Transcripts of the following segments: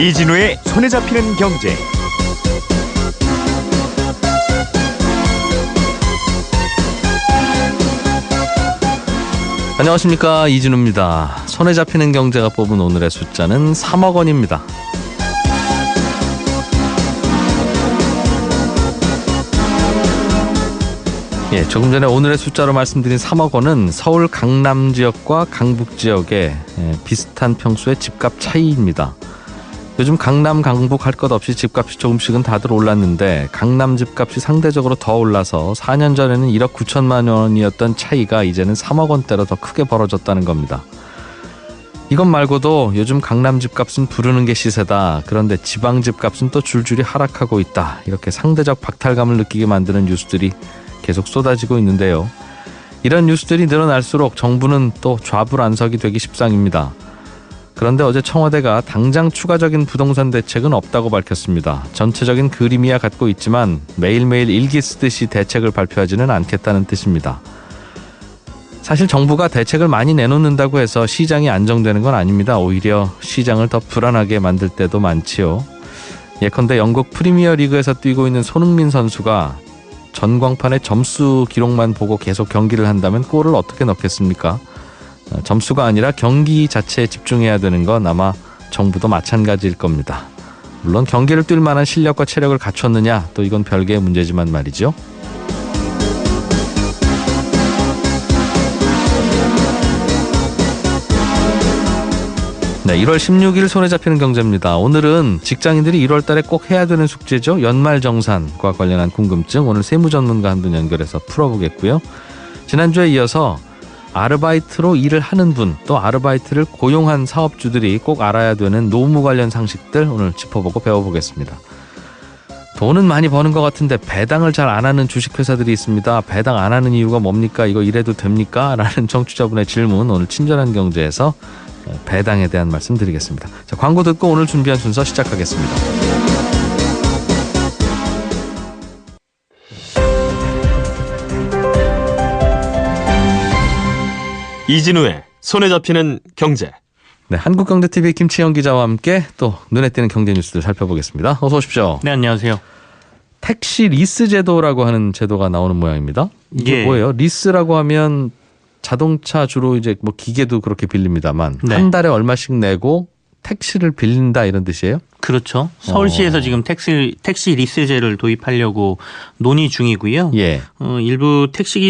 이진우의 손에 잡히는 경제. 안녕하십니까, 이진우입니다. 손에 잡히는 경제가 뽑은 오늘의 숫자는 3억 원입니다. 조금 전에 오늘의 숫자로 말씀드린 3억 원은 서울 강남 지역과 강북 지역의 비슷한 평수의 집값 차이입니다. 요즘 강남, 강북 할 것 없이 집값이 조금씩은 다들 올랐는데 강남 집값이 상대적으로 더 올라서 4년 전에는 1억 9천만 원이었던 차이가 이제는 3억 원대로 더 크게 벌어졌다는 겁니다. 이것 말고도 요즘 강남 집값은 부르는 게 시세다. 그런데 지방 집값은 또 줄줄이 하락하고 있다. 이렇게 상대적 박탈감을 느끼게 만드는 뉴스들이 계속 쏟아지고 있는데요. 이런 뉴스들이 늘어날수록 정부는 또 좌불안석이 되기 십상입니다. 그런데 어제 청와대가 당장 추가적인 부동산 대책은 없다고 밝혔습니다. 전체적인 그림이야 갖고 있지만 매일매일 일기 쓰듯이 대책을 발표하지는 않겠다는 뜻입니다. 사실 정부가 대책을 많이 내놓는다고 해서 시장이 안정되는 건 아닙니다. 오히려 시장을 더 불안하게 만들 때도 많지요. 예컨대 영국 프리미어 리그에서 뛰고 있는 손흥민 선수가 전광판의 점수 기록만 보고 계속 경기를 한다면 골을 어떻게 넣겠습니까? 점수가 아니라 경기 자체에 집중해야 되는 건 아마 정부도 마찬가지일 겁니다. 물론 경기를 뛸 만한 실력과 체력을 갖췄느냐, 또 이건 별개의 문제지만 말이죠. 네, 1월 16일 손에 잡히는 경제입니다. 오늘은 직장인들이 1월 달에 꼭 해야 되는 숙제죠. 연말정산과 관련한 궁금증, 오늘 세무전문가 한 분 연결해서 풀어보겠고요. 지난주에 이어서 아르바이트로 일을 하는 분, 또 아르바이트를 고용한 사업주들이 꼭 알아야 되는 노무 관련 상식들 오늘 짚어보고 배워보겠습니다. 돈은 많이 버는 것 같은데 배당을 잘 안 하는 주식회사들이 있습니다. 배당 안 하는 이유가 뭡니까? 이거 이래도 됩니까? 라는 청취자분의 질문, 오늘 친절한 경제에서 배당에 대한 말씀 드리겠습니다. 자, 광고 듣고 오늘 준비한 순서 시작하겠습니다. 이진우의 손에 잡히는 경제. 네, 한국경제TV 김치영 기자와 함께 또 눈에 띄는 경제 뉴스들 살펴보겠습니다. 어서 오십시오. 네, 안녕하세요. 택시 리스 제도라고 하는 제도가 나오는 모양입니다. 이게 뭐예요? 리스라고 하면 자동차 주로 이제 뭐 기계도 그렇게 빌립니다만 한 달에 얼마씩 내고 택시를 빌린다 이런 뜻이에요? 그렇죠. 서울시에서 지금 택시 리스제를 도입하려고 논의 중이고요. 일부 택시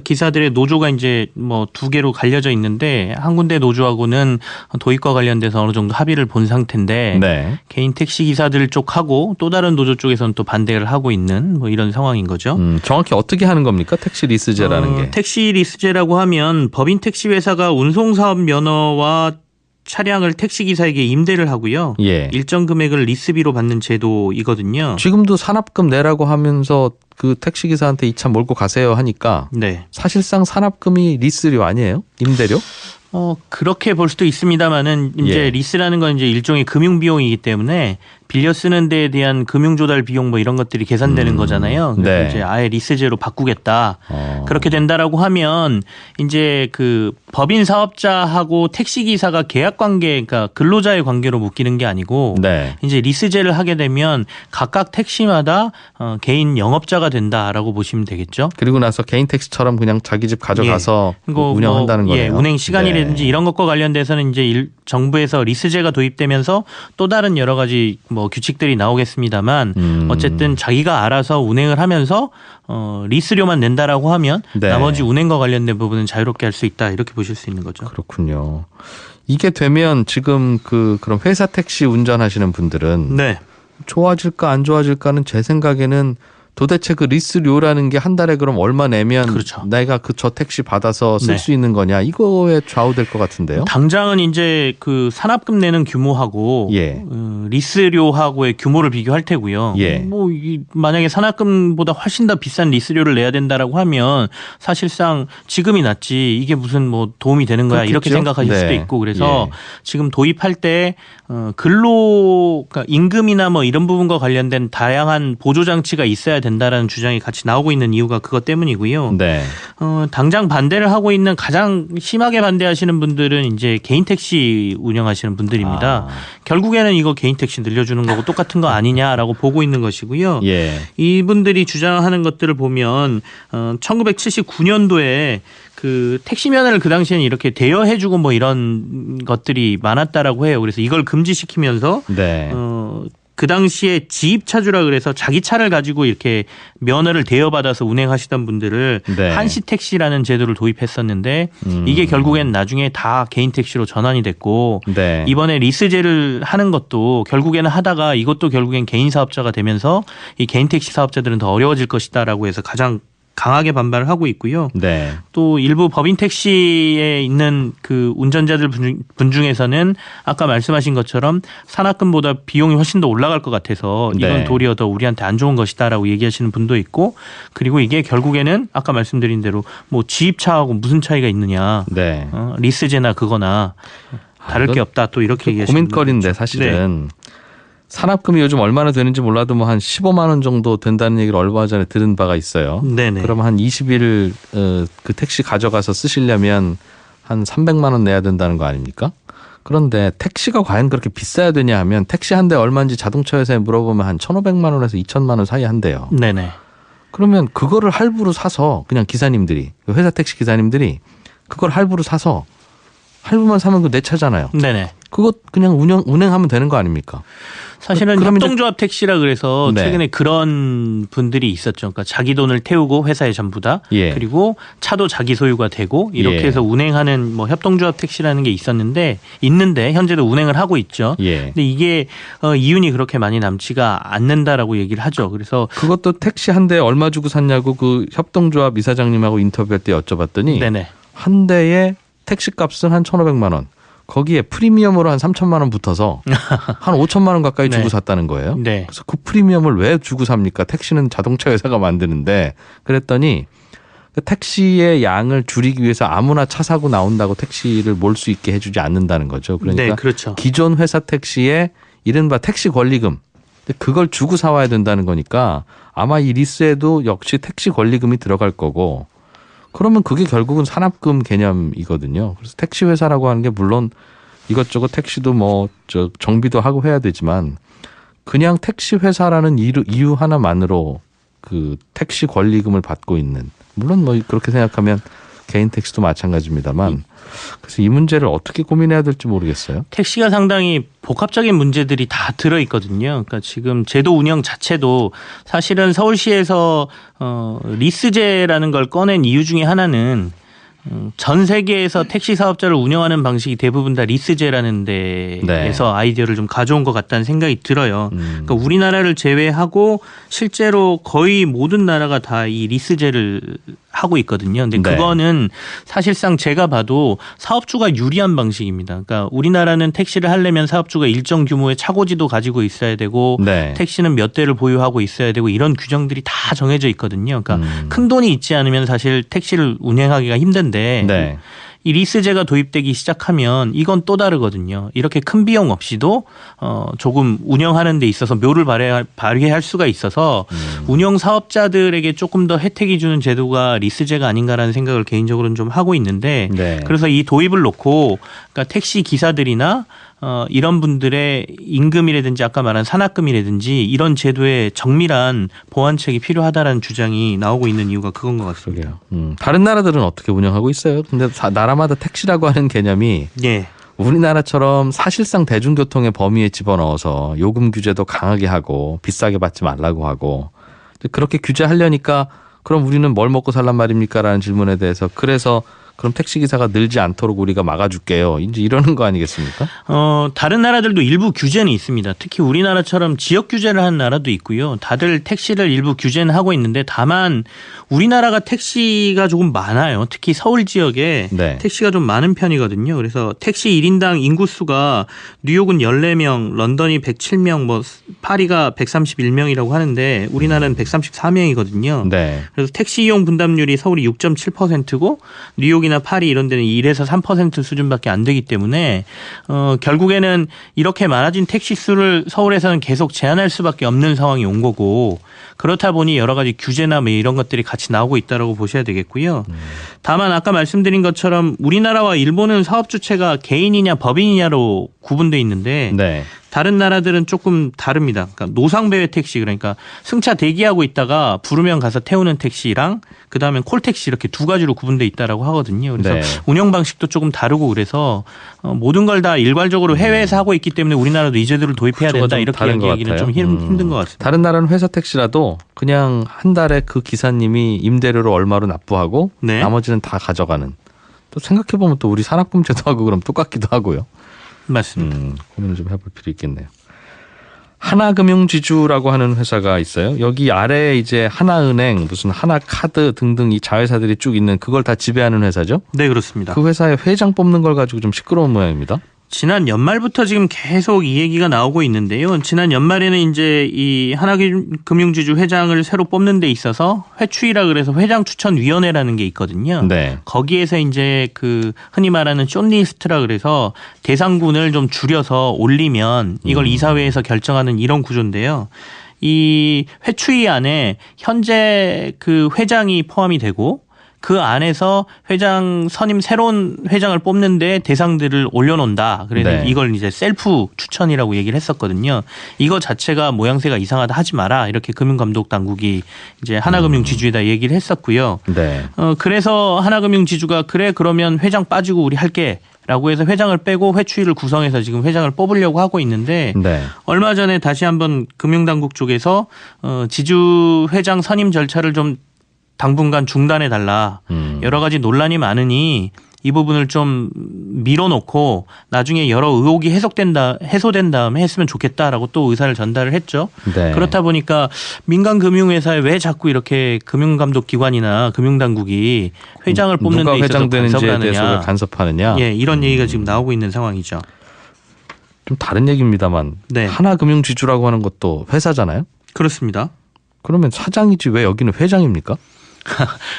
기사들의 노조가 이제 뭐 두 개로 갈려져 있는데 한 군데 노조하고는 도입과 관련돼서 어느 정도 합의를 본 상태인데 개인 택시 기사들 쪽하고 또 다른 노조 쪽에서는 또 반대를 하고 있는 뭐 이런 상황인 거죠. 정확히 어떻게 하는 겁니까? 택시 리스제라는 게. 택시 리스제라고 하면 법인 택시 회사가 운송사업 면허와 차량을 택시기사에게 임대를 하고요. 일정 금액을 리스비로 받는 제도이거든요. 지금도 산업금 내라고 하면서 그 택시기사한테 이 차 몰고 가세요 하니까 사실상 산업금이 리스료 아니에요? 임대료? 그렇게 볼 수도 있습니다만은 이제 리스라는 건 이제 일종의 금융 비용이기 때문에 빌려 쓰는 데에 대한 금융 조달 비용 뭐 이런 것들이 계산되는 거잖아요. 그래서 이제 아예 리스제로 바꾸겠다. 그렇게 된다라고 하면 이제 그 법인 사업자하고 택시 기사가 계약 관계, 그러니까 근로자의 관계로 묶이는 게 아니고 이제 리스제를 하게 되면 각각 택시마다 개인 영업자가 된다라고 보시면 되겠죠. 그리고 나서 개인 택시처럼 그냥 자기 집 가져가서 운영한다는 거네요. 운행 시간이라든지 이런 것과 관련돼서는 이제 정부에서 리스제가 도입되면서 또 다른 여러 가지 뭐 규칙들이 나오겠습니다만 어쨌든 자기가 알아서 운행을 하면서 리스료만 낸다라고 하면 나머지 운행과 관련된 부분은 자유롭게 할 수 있다, 이렇게 보실 수 있는 거죠. 그렇군요. 이게 되면 지금 그런 회사 택시 운전하시는 분들은 좋아질까 안 좋아질까는 제 생각에는 도대체 그 리스료라는 게 한 달에 그럼 얼마 내면 내가 저 택시 받아서 쓸 수 있는 거냐, 이거에 좌우될 것 같은데요. 당장은 이제 그 산업금 내는 규모하고 리스료하고의 규모를 비교할 테고요. 뭐 만약에 산업금보다 훨씬 더 비싼 리스료를 내야 된다라고 하면 사실상 지금이 낫지 이게 무슨 뭐 도움이 되는 거야, 이렇게 생각하실 수도 있고, 그래서 지금 도입할 때 그러니까 임금이나 뭐 이런 부분과 관련된 다양한 보조 장치가 있어야 된다라는 주장이 같이 나오고 있는 이유가 그것 때문이고요. 네. 당장 반대를 하고 있는 가장 심하게 반대하시는 분들은 이제 개인 택시 운영하시는 분들입니다. 결국에는 이거 개인 택시 늘려주는 거고 똑같은 거 아니냐라고 보고 있는 것이고요. 예. 이분들이 주장하는 것들을 보면 1979년도에 그 택시 면허를 그 당시에는 이렇게 대여해주고 뭐 이런 것들이 많았다라고 해요. 그래서 이걸 금지시키면서 네. 그 당시에 지입차주라 그래서 자기 차를 가지고 이렇게 면허를 대여받아서 운행하시던 분들을 네. 한시 택시라는 제도를 도입했었는데 이게 결국엔 나중에 다 개인 택시로 전환이 됐고 네. 이번에 리스제를 하는 것도 결국에는 하다가 이것도 결국엔 개인 사업자가 되면서 이 개인 택시 사업자들은 더 어려워질 것이다라고 해서 가장 강하게 반발을 하고 있고요. 네. 또 일부 법인 택시에 있는 그 운전자들 분 중에서는 아까 말씀하신 것처럼 산학금보다 비용이 훨씬 더 올라갈 것 같아서 이건 네. 도리어 더 우리한테 안 좋은 것이다라고 얘기하시는 분도 있고 그리고 이게 결국에는 아까 말씀드린 대로 뭐 지입차하고 무슨 차이가 있느냐. 네. 리스제나 그거나 다를 게 없다 또 이렇게 얘기하시는 고민거리인데 사실은 산학금이 요즘 얼마나 되는지 몰라도 뭐 한 15만 원 정도 된다는 얘기를 얼마 전에 들은 바가 있어요. 네네. 그러면 한 20일 그 택시 가져가서 쓰시려면 한 300만 원 내야 된다는 거 아닙니까? 그런데 택시가 과연 그렇게 비싸야 되냐 하면 택시 한 대 얼마인지 자동차 회사에 물어보면 한 1,500만 원에서 2,000만 원 사이 한대요. 네네. 그러면 그거를 할부로 사서 그냥 기사님들이 회사 택시 기사님들이 그걸 할부로 사서 할부만 사면 그 내 차잖아요. 네네. 그거 그냥 운행하면 되는 거 아닙니까? 사실은 협동조합 택시라 그래서 네. 최근에 그런 분들이 있었죠. 그러니까 자기 돈을 태우고 회사에 전부 다 예. 그리고 차도 자기 소유가 되고 이렇게 예. 해서 운행하는 뭐 협동조합 택시라는 게 있는데 현재도 운행을 하고 있죠. 예. 근데 이게 이윤이 그렇게 많이 남지가 않는다라고 얘기를 하죠. 그래서 그것도 택시 한 대에 얼마 주고 샀냐고 그 협동조합 이사장님하고 인터뷰할 때 여쭤봤더니 네네. 한 대에 택시 값은 한 1,500만 원. 거기에 프리미엄으로 한 3,000만 원 붙어서 한 5,000만 원 가까이 주고 네. 샀다는 거예요. 네. 그래서 그 프리미엄을 왜 주고 삽니까? 택시는 자동차 회사가 만드는데 그랬더니 그 택시의 양을 줄이기 위해서 아무나 차 사고 나온다고 택시를 몰 수 있게 해주지 않는다는 거죠. 그러니까 네, 그렇죠. 기존 회사 택시의 이른바 택시 권리금 그걸 주고 사와야 된다는 거니까 아마 이 리스에도 역시 택시 권리금이 들어갈 거고 그러면 그게 결국은 산업금 개념이거든요. 그래서 택시 회사라고 하는 게 물론 이것저것 택시도 뭐 정비도 하고 해야 되지만 그냥 택시 회사라는 이유 하나만으로 그 택시 권리금을 받고 있는 물론 뭐 그렇게 생각하면 개인 택시도 마찬가지입니다만 그래서 이 문제를 어떻게 고민해야 될지 모르겠어요. 택시가 상당히 복합적인 문제들이 다 들어있거든요. 그러니까 지금 제도 운영 자체도 사실은 서울시에서 리스제라는 걸 꺼낸 이유 중에 하나는 전 세계에서 택시 사업자를 운영하는 방식이 대부분 다 리스제라는 데에서 아이디어를 좀 가져온 것 같다는 생각이 들어요. 그러니까 우리나라를 제외하고 실제로 거의 모든 나라가 다 이 리스제를 하고 있거든요. 근데 그거는 사실상 제가 봐도 사업주가 유리한 방식입니다. 그러니까 우리나라는 택시를 하려면 사업주가 일정 규모의 차고지도 가지고 있어야 되고 택시는 몇 대를 보유하고 있어야 되고 이런 규정들이 다 정해져 있거든요. 그러니까 큰 돈이 있지 않으면 사실 택시를 운행하기가 힘든데 이 리스제가 도입되기 시작하면 이건 또 다르거든요. 이렇게 큰 비용 없이도 조금 운영하는 데 있어서 묘를 발휘할 수가 있어서 운영 사업자들에게 조금 더 혜택이 주는 제도가 리스제가 아닌가라는 생각을 개인적으로는 좀 하고 있는데 그래서 이 도입을 놓고 그러니까 택시 기사들이나 이런 분들의 임금이라든지 아까 말한 산학금이라든지 이런 제도에 정밀한 보완책이 필요하다라는 주장이 나오고 있는 이유가 그건 것 같습니다. 다른 나라들은 어떻게 운영하고 있어요? 근데 나라마다 택시라고 하는 개념이 우리나라처럼 사실상 대중교통의 범위에 집어넣어서 요금 규제도 강하게 하고 비싸게 받지 말라고 하고 그렇게 규제하려니까 그럼 우리는 뭘 먹고 살란 말입니까? 라는 질문에 대해서 그래서 그럼 택시기사가 늘지 않도록 우리가 막아줄게요. 이제 이러는 거 아니겠습니까? 다른 나라들도 일부 규제는 있습니다. 특히 우리나라처럼 지역 규제를 하는 나라도 있고요. 다들 택시를 일부 규제는 하고 있는데 다만 우리나라가 택시가 조금 많아요. 특히 서울 지역에 택시가 좀 많은 편이거든요. 그래서 택시 1인당 인구수가 뉴욕은 14명, 런던이 107명, 뭐 파리가 131명이라고 하는데 우리나라는 134명이거든요. 그래서 택시 이용 분담률이 서울이 6.7%고 뉴욕이 강북이나 파리 이런 데는 1에서 3% 수준밖에 안 되기 때문에 결국에는 이렇게 많아진 택시 수를 서울에서는 계속 제한할 수밖에 없는 상황이 온 거고 그렇다 보니 여러 가지 규제나 뭐 이런 것들이 같이 나오고 있다라고 보셔야 되겠고요. 다만 아까 말씀드린 것처럼 우리나라와 일본은 사업 주체가 개인이냐 법인이냐로 구분돼 있는데 네. 다른 나라들은 조금 다릅니다. 그러니까 노상배회 택시 그러니까 승차 대기하고 있다가 부르면 가서 태우는 택시랑 그다음에 콜택시 이렇게 두 가지로 구분돼 있다라고 하거든요. 그래서 네. 운영 방식도 조금 다르고 그래서 모든 걸 다 일괄적으로 해외에서 하고 있기 때문에 우리나라도 이 제도를 도입해야 된다 이렇게 얘기하기는 좀 힘든 것 같습니다. 다른 나라는 회사 택시라도 그냥 한 달에 그 기사님이 임대료를 얼마로 납부하고 네. 나머지는 다 가져가는. 또 생각해보면 또 우리 산업금제도 하고 그럼 똑같기도 하고요. 맞습니다. 고민을 좀 해볼 필요 있겠네요. 하나금융지주라고 하는 회사가 있어요. 여기 아래에 이제 하나은행, 무슨 하나카드 등등 이 자회사들이 쭉 있는 그걸 다 지배하는 회사죠? 네, 그렇습니다. 그 회사의 회장 뽑는 걸 가지고 좀 시끄러운 모양입니다. 지난 연말부터 지금 계속 이 얘기가 나오고 있는데요. 지난 연말에는 이제 이 하나금융지주 회장을 새로 뽑는 데 있어서 회추위라 그래서 회장 추천위원회라는 게 있거든요. 네. 거기에서 이제 그 흔히 말하는 숏리스트라 그래서 대상군을 좀 줄여서 올리면 이걸 이사회에서 결정하는 이런 구조인데요. 이 회추위 안에 현재 그 회장이 포함이 되고 그 안에서 회장 선임 새로운 회장을 뽑는데 대상들을 올려놓는다. 그래서 네. 이걸 이제 셀프 추천이라고 얘기를 했었거든요. 이거 자체가 모양새가 이상하다 하지 마라. 이렇게 금융감독 당국이 이제 하나금융지주에다 얘기를 했었고요. 네. 그래서 하나금융지주가 그래 그러면 회장 빠지고 우리 할게. 라고 해서 회장을 빼고 회추위를 구성해서 지금 회장을 뽑으려고 하고 있는데 네. 얼마 전에 다시 한번 금융당국 쪽에서 지주 회장 선임 절차를 좀 당분간 중단해달라. 여러 가지 논란이 많으니 이 부분을 좀 밀어놓고 나중에 여러 의혹이 해소된 다음에 했으면 좋겠다라고 또 의사를 전달을 했죠. 네. 그렇다 보니까 민간 금융회사에 왜 자꾸 이렇게 금융감독기관이나 금융당국이 회장을 뽑는 누가 데 있어서 회장 되는지에 간섭을 대해서 하느냐. 간섭하느냐. 예, 이런 얘기가 지금 나오고 있는 상황이죠. 좀 다른 얘기입니다만 네. 하나금융지주라고 하는 것도 회사잖아요. 그렇습니다. 그러면 사장이지 왜 여기는 회장입니까?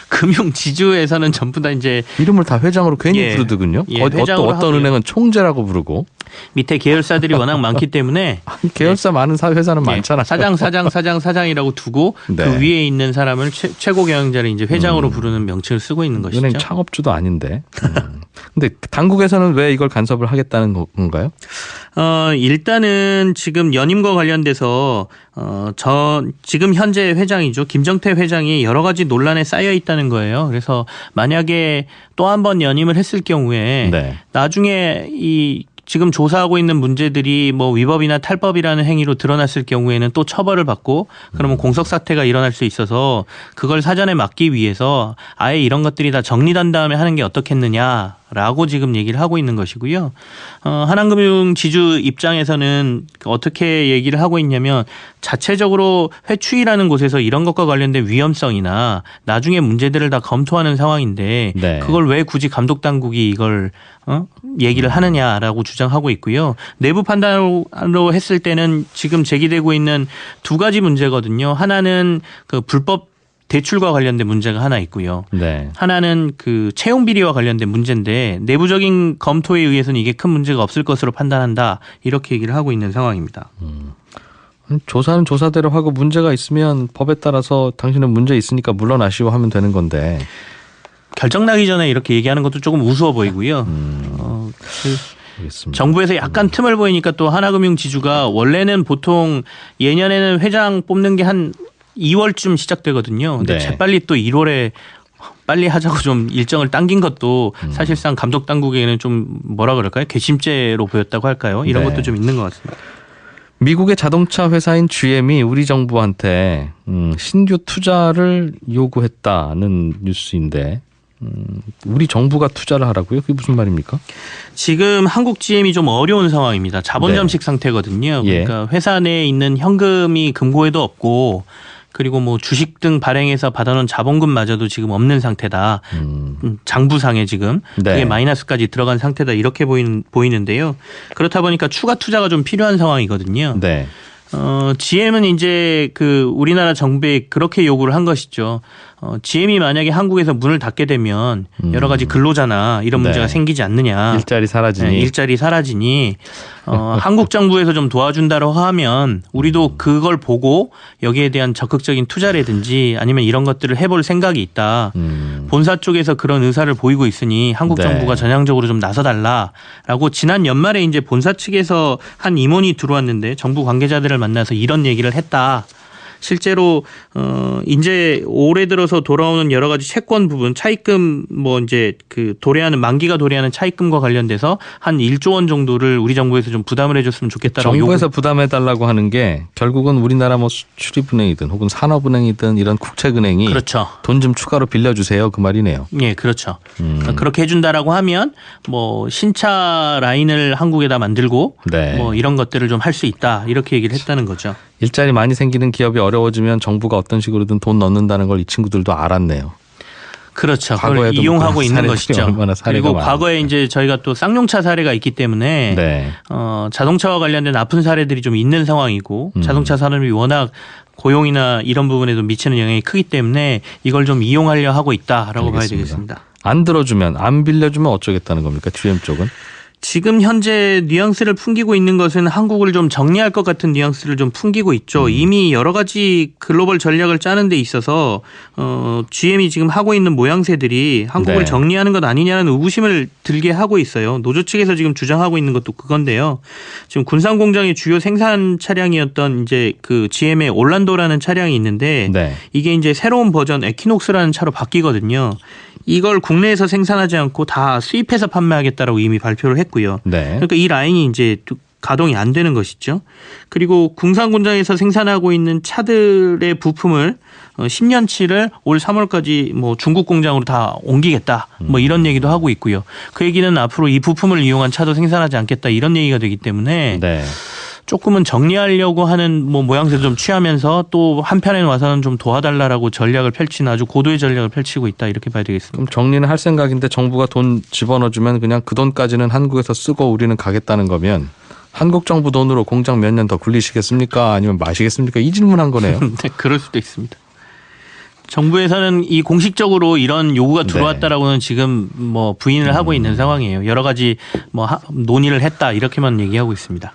금융지주에서는 전부 다 이제 이름을 다 회장으로 괜히 예. 부르더군요. 예, 어떤 회장으로 하고요. 은행은 총재라고 부르고. 밑에 계열사들이 워낙 많기 때문에 아니, 계열사 많은 회사는 예, 많잖아요. 사장이라고 두고 네. 그 위에 있는 사람을 최고 경영자를 이제 회장으로 부르는 명칭을 쓰고 있는 것이죠. 은행 창업주도 아닌데. 근데 당국에서는 왜 이걸 간섭을 하겠다는 건가요? 일단은 지금 연임과 관련돼서 지금 현재 회장이죠. 김정태 회장이 여러 가지 논란에 쌓여 있다는 거예요. 그래서 만약에 또 한 번 연임을 했을 경우에 네. 나중에 이 지금 조사하고 있는 문제들이 뭐 위법이나 탈법이라는 행위로 드러났을 경우에는 또 처벌을 받고 그러면 공석 사태가 일어날 수 있어서 그걸 사전에 막기 위해서 아예 이런 것들이 다 정리된 다음에 하는 게 어떻겠느냐라고 지금 얘기를 하고 있는 것이고요. 하나금융 지주 입장에서는 어떻게 얘기를 하고 있냐면 자체적으로 회추위라는 곳에서 이런 것과 관련된 위험성이나 나중에 문제들을 다 검토하는 상황인데 네. 그걸 왜 굳이 감독 당국이 이걸 얘기를 하느냐라고 주장하고 있고요. 내부 판단으로 했을 때는 지금 제기되고 있는 두 가지 문제거든요. 하나는 그 불법 대출과 관련된 문제가 하나 있고요. 네. 하나는 그 채용 비리와 관련된 문제인데 내부적인 검토에 의해서는 이게 큰 문제가 없을 것으로 판단한다. 이렇게 얘기를 하고 있는 상황입니다. 조사는 조사대로 하고 문제가 있으면 법에 따라서 당신은 문제 있으니까 물러나시오 하면 되는 건데. 결정 나기 전에 이렇게 얘기하는 것도 조금 우스워 보이고요. 알겠습니다. 정부에서 약간 틈을 보이니까 또 하나금융지주가 원래는 보통 예년에는 회장 뽑는 게 한 2월쯤 시작되거든요. 근데 네. 재빨리 또 1월에 빨리 하자고 좀 일정을 당긴 것도 사실상 감독 당국에게는 좀 뭐라 그럴까요? 괘씸죄로 보였다고 할까요? 이런 네. 것도 좀 있는 것 같습니다. 미국의 자동차 회사인 GM이 우리 정부한테 신규 투자를 요구했다는 뉴스인데 우리 정부가 투자를 하라고요? 그게 무슨 말입니까? 지금 한국 GM이 좀 어려운 상황입니다. 자본 잠식 상태거든요. 예. 그러니까 회사 내에 있는 현금이 금고에도 없고 그리고 뭐 주식 등 발행해서 받아놓은 자본금마저도 지금 없는 상태다. 장부상에 지금 네. 그게 마이너스까지 들어간 상태다. 이렇게 보이는데요. 그렇다 보니까 추가 투자가 좀 필요한 상황이거든요. 네. GM은 이제 그 우리나라 정부에 그렇게 요구를 한 것이죠. GM이 만약에 한국에서 문을 닫게 되면 여러 가지 근로자나 이런 문제가 네. 생기지 않느냐. 일자리 사라지니. 네, 일자리 사라지니 한국 정부에서 좀 도와준다고 하면 우리도 그걸 보고 여기에 대한 적극적인 투자라든지 아니면 이런 것들을 해볼 생각이 있다. 본사 쪽에서 그런 의사를 보이고 있으니 한국 네. 정부가 전향적으로 좀 나서달라라고 지난 연말에 이제 본사 측에서 한 임원이 들어왔는데 정부 관계자들을 만나서 이런 얘기를 했다. 실제로 이제 올해 들어서 돌아오는 여러 가지 채권 부분 차입금 뭐 이제 그 만기가 도래하는 차입금과 관련돼서 한 1조 원 정도를 우리 정부에서 좀 부담을 해줬으면 좋겠다라고 정부에서 부담해달라고 하는 게 결국은 우리나라 뭐 수출입은행이든 혹은 산업은행이든 이런 국책은행이 그렇죠. 돈 좀 추가로 빌려주세요 그 말이네요. 예, 그렇죠. 그렇게 해준다라고 하면 뭐 신차 라인을 한국에다 만들고 네. 뭐 이런 것들을 좀 할 수 있다 이렇게 얘기를 했다는 거죠. 일자리 많이 생기는 기업이 어려워지면 정부가 어떤 식으로든 돈 넣는다는 걸 이 친구들도 알았네요. 그렇죠. 그걸 과거에도 이용하고 뭐 있는 사례들이 것이죠. 얼마나 사례가 그리고 많은데. 과거에 이제 저희가 또 쌍용차 사례가 있기 때문에 네. 자동차와 관련된 아픈 사례들이 좀 있는 상황이고 자동차 산업이 워낙 고용이나 이런 부분에도 미치는 영향이 크기 때문에 이걸 좀 이용하려 하고 있다라고 봐야 되겠습니다. 안 들어주면 안 빌려주면 어쩌겠다는 겁니까? GM 쪽은? 지금 현재 뉘앙스를 풍기고 있는 것은 한국을 좀 정리할 것 같은 뉘앙스를 좀 풍기고 있죠. 이미 여러 가지 글로벌 전략을 짜는 데 있어서 GM이 지금 하고 있는 모양새들이 한국을 네. 정리하는 것 아니냐는 의구심을 들게 하고 있어요. 노조 측에서 지금 주장하고 있는 것도 그건데요. 지금 군산 공장의 주요 생산 차량이었던 이제 그 GM의 올란도라는 차량이 있는데 네. 이게 이제 새로운 버전 에퀴녹스라는 차로 바뀌거든요. 이걸 국내에서 생산하지 않고 다 수입해서 판매하겠다라고 이미 발표를 했고요. 네. 그러니까 이 라인이 이제 가동이 안 되는 것이죠. 그리고 군산 공장에서 생산하고 있는 차들의 부품을 10년치를 올 3월까지 뭐 중국 공장으로 다 옮기겠다. 뭐 이런 얘기도 하고 있고요. 그 얘기는 앞으로 이 부품을 이용한 차도 생산하지 않겠다 이런 얘기가 되기 때문에 네. 조금은 정리하려고 하는 뭐 모양새도 좀 취하면서 또 한편에 와서는 좀 도와달라라고 전략을 펼치는 아주 고도의 전략을 펼치고 있다 이렇게 봐야 되겠습니다. 그럼 정리는 할 생각인데 정부가 돈 집어넣어주면 그냥 그 돈까지는 한국에서 쓰고 우리는 가겠다는 거면 한국 정부 돈으로 공장 몇 년 더 굴리시겠습니까? 아니면 마시겠습니까? 이 질문한 거네요. 네, 그럴 수도 있습니다. 정부에서는 이 공식적으로 이런 요구가 들어왔다라고는 지금 뭐 부인을 하고 있는 상황이에요. 여러 가지 뭐 논의를 했다 이렇게만 얘기하고 있습니다.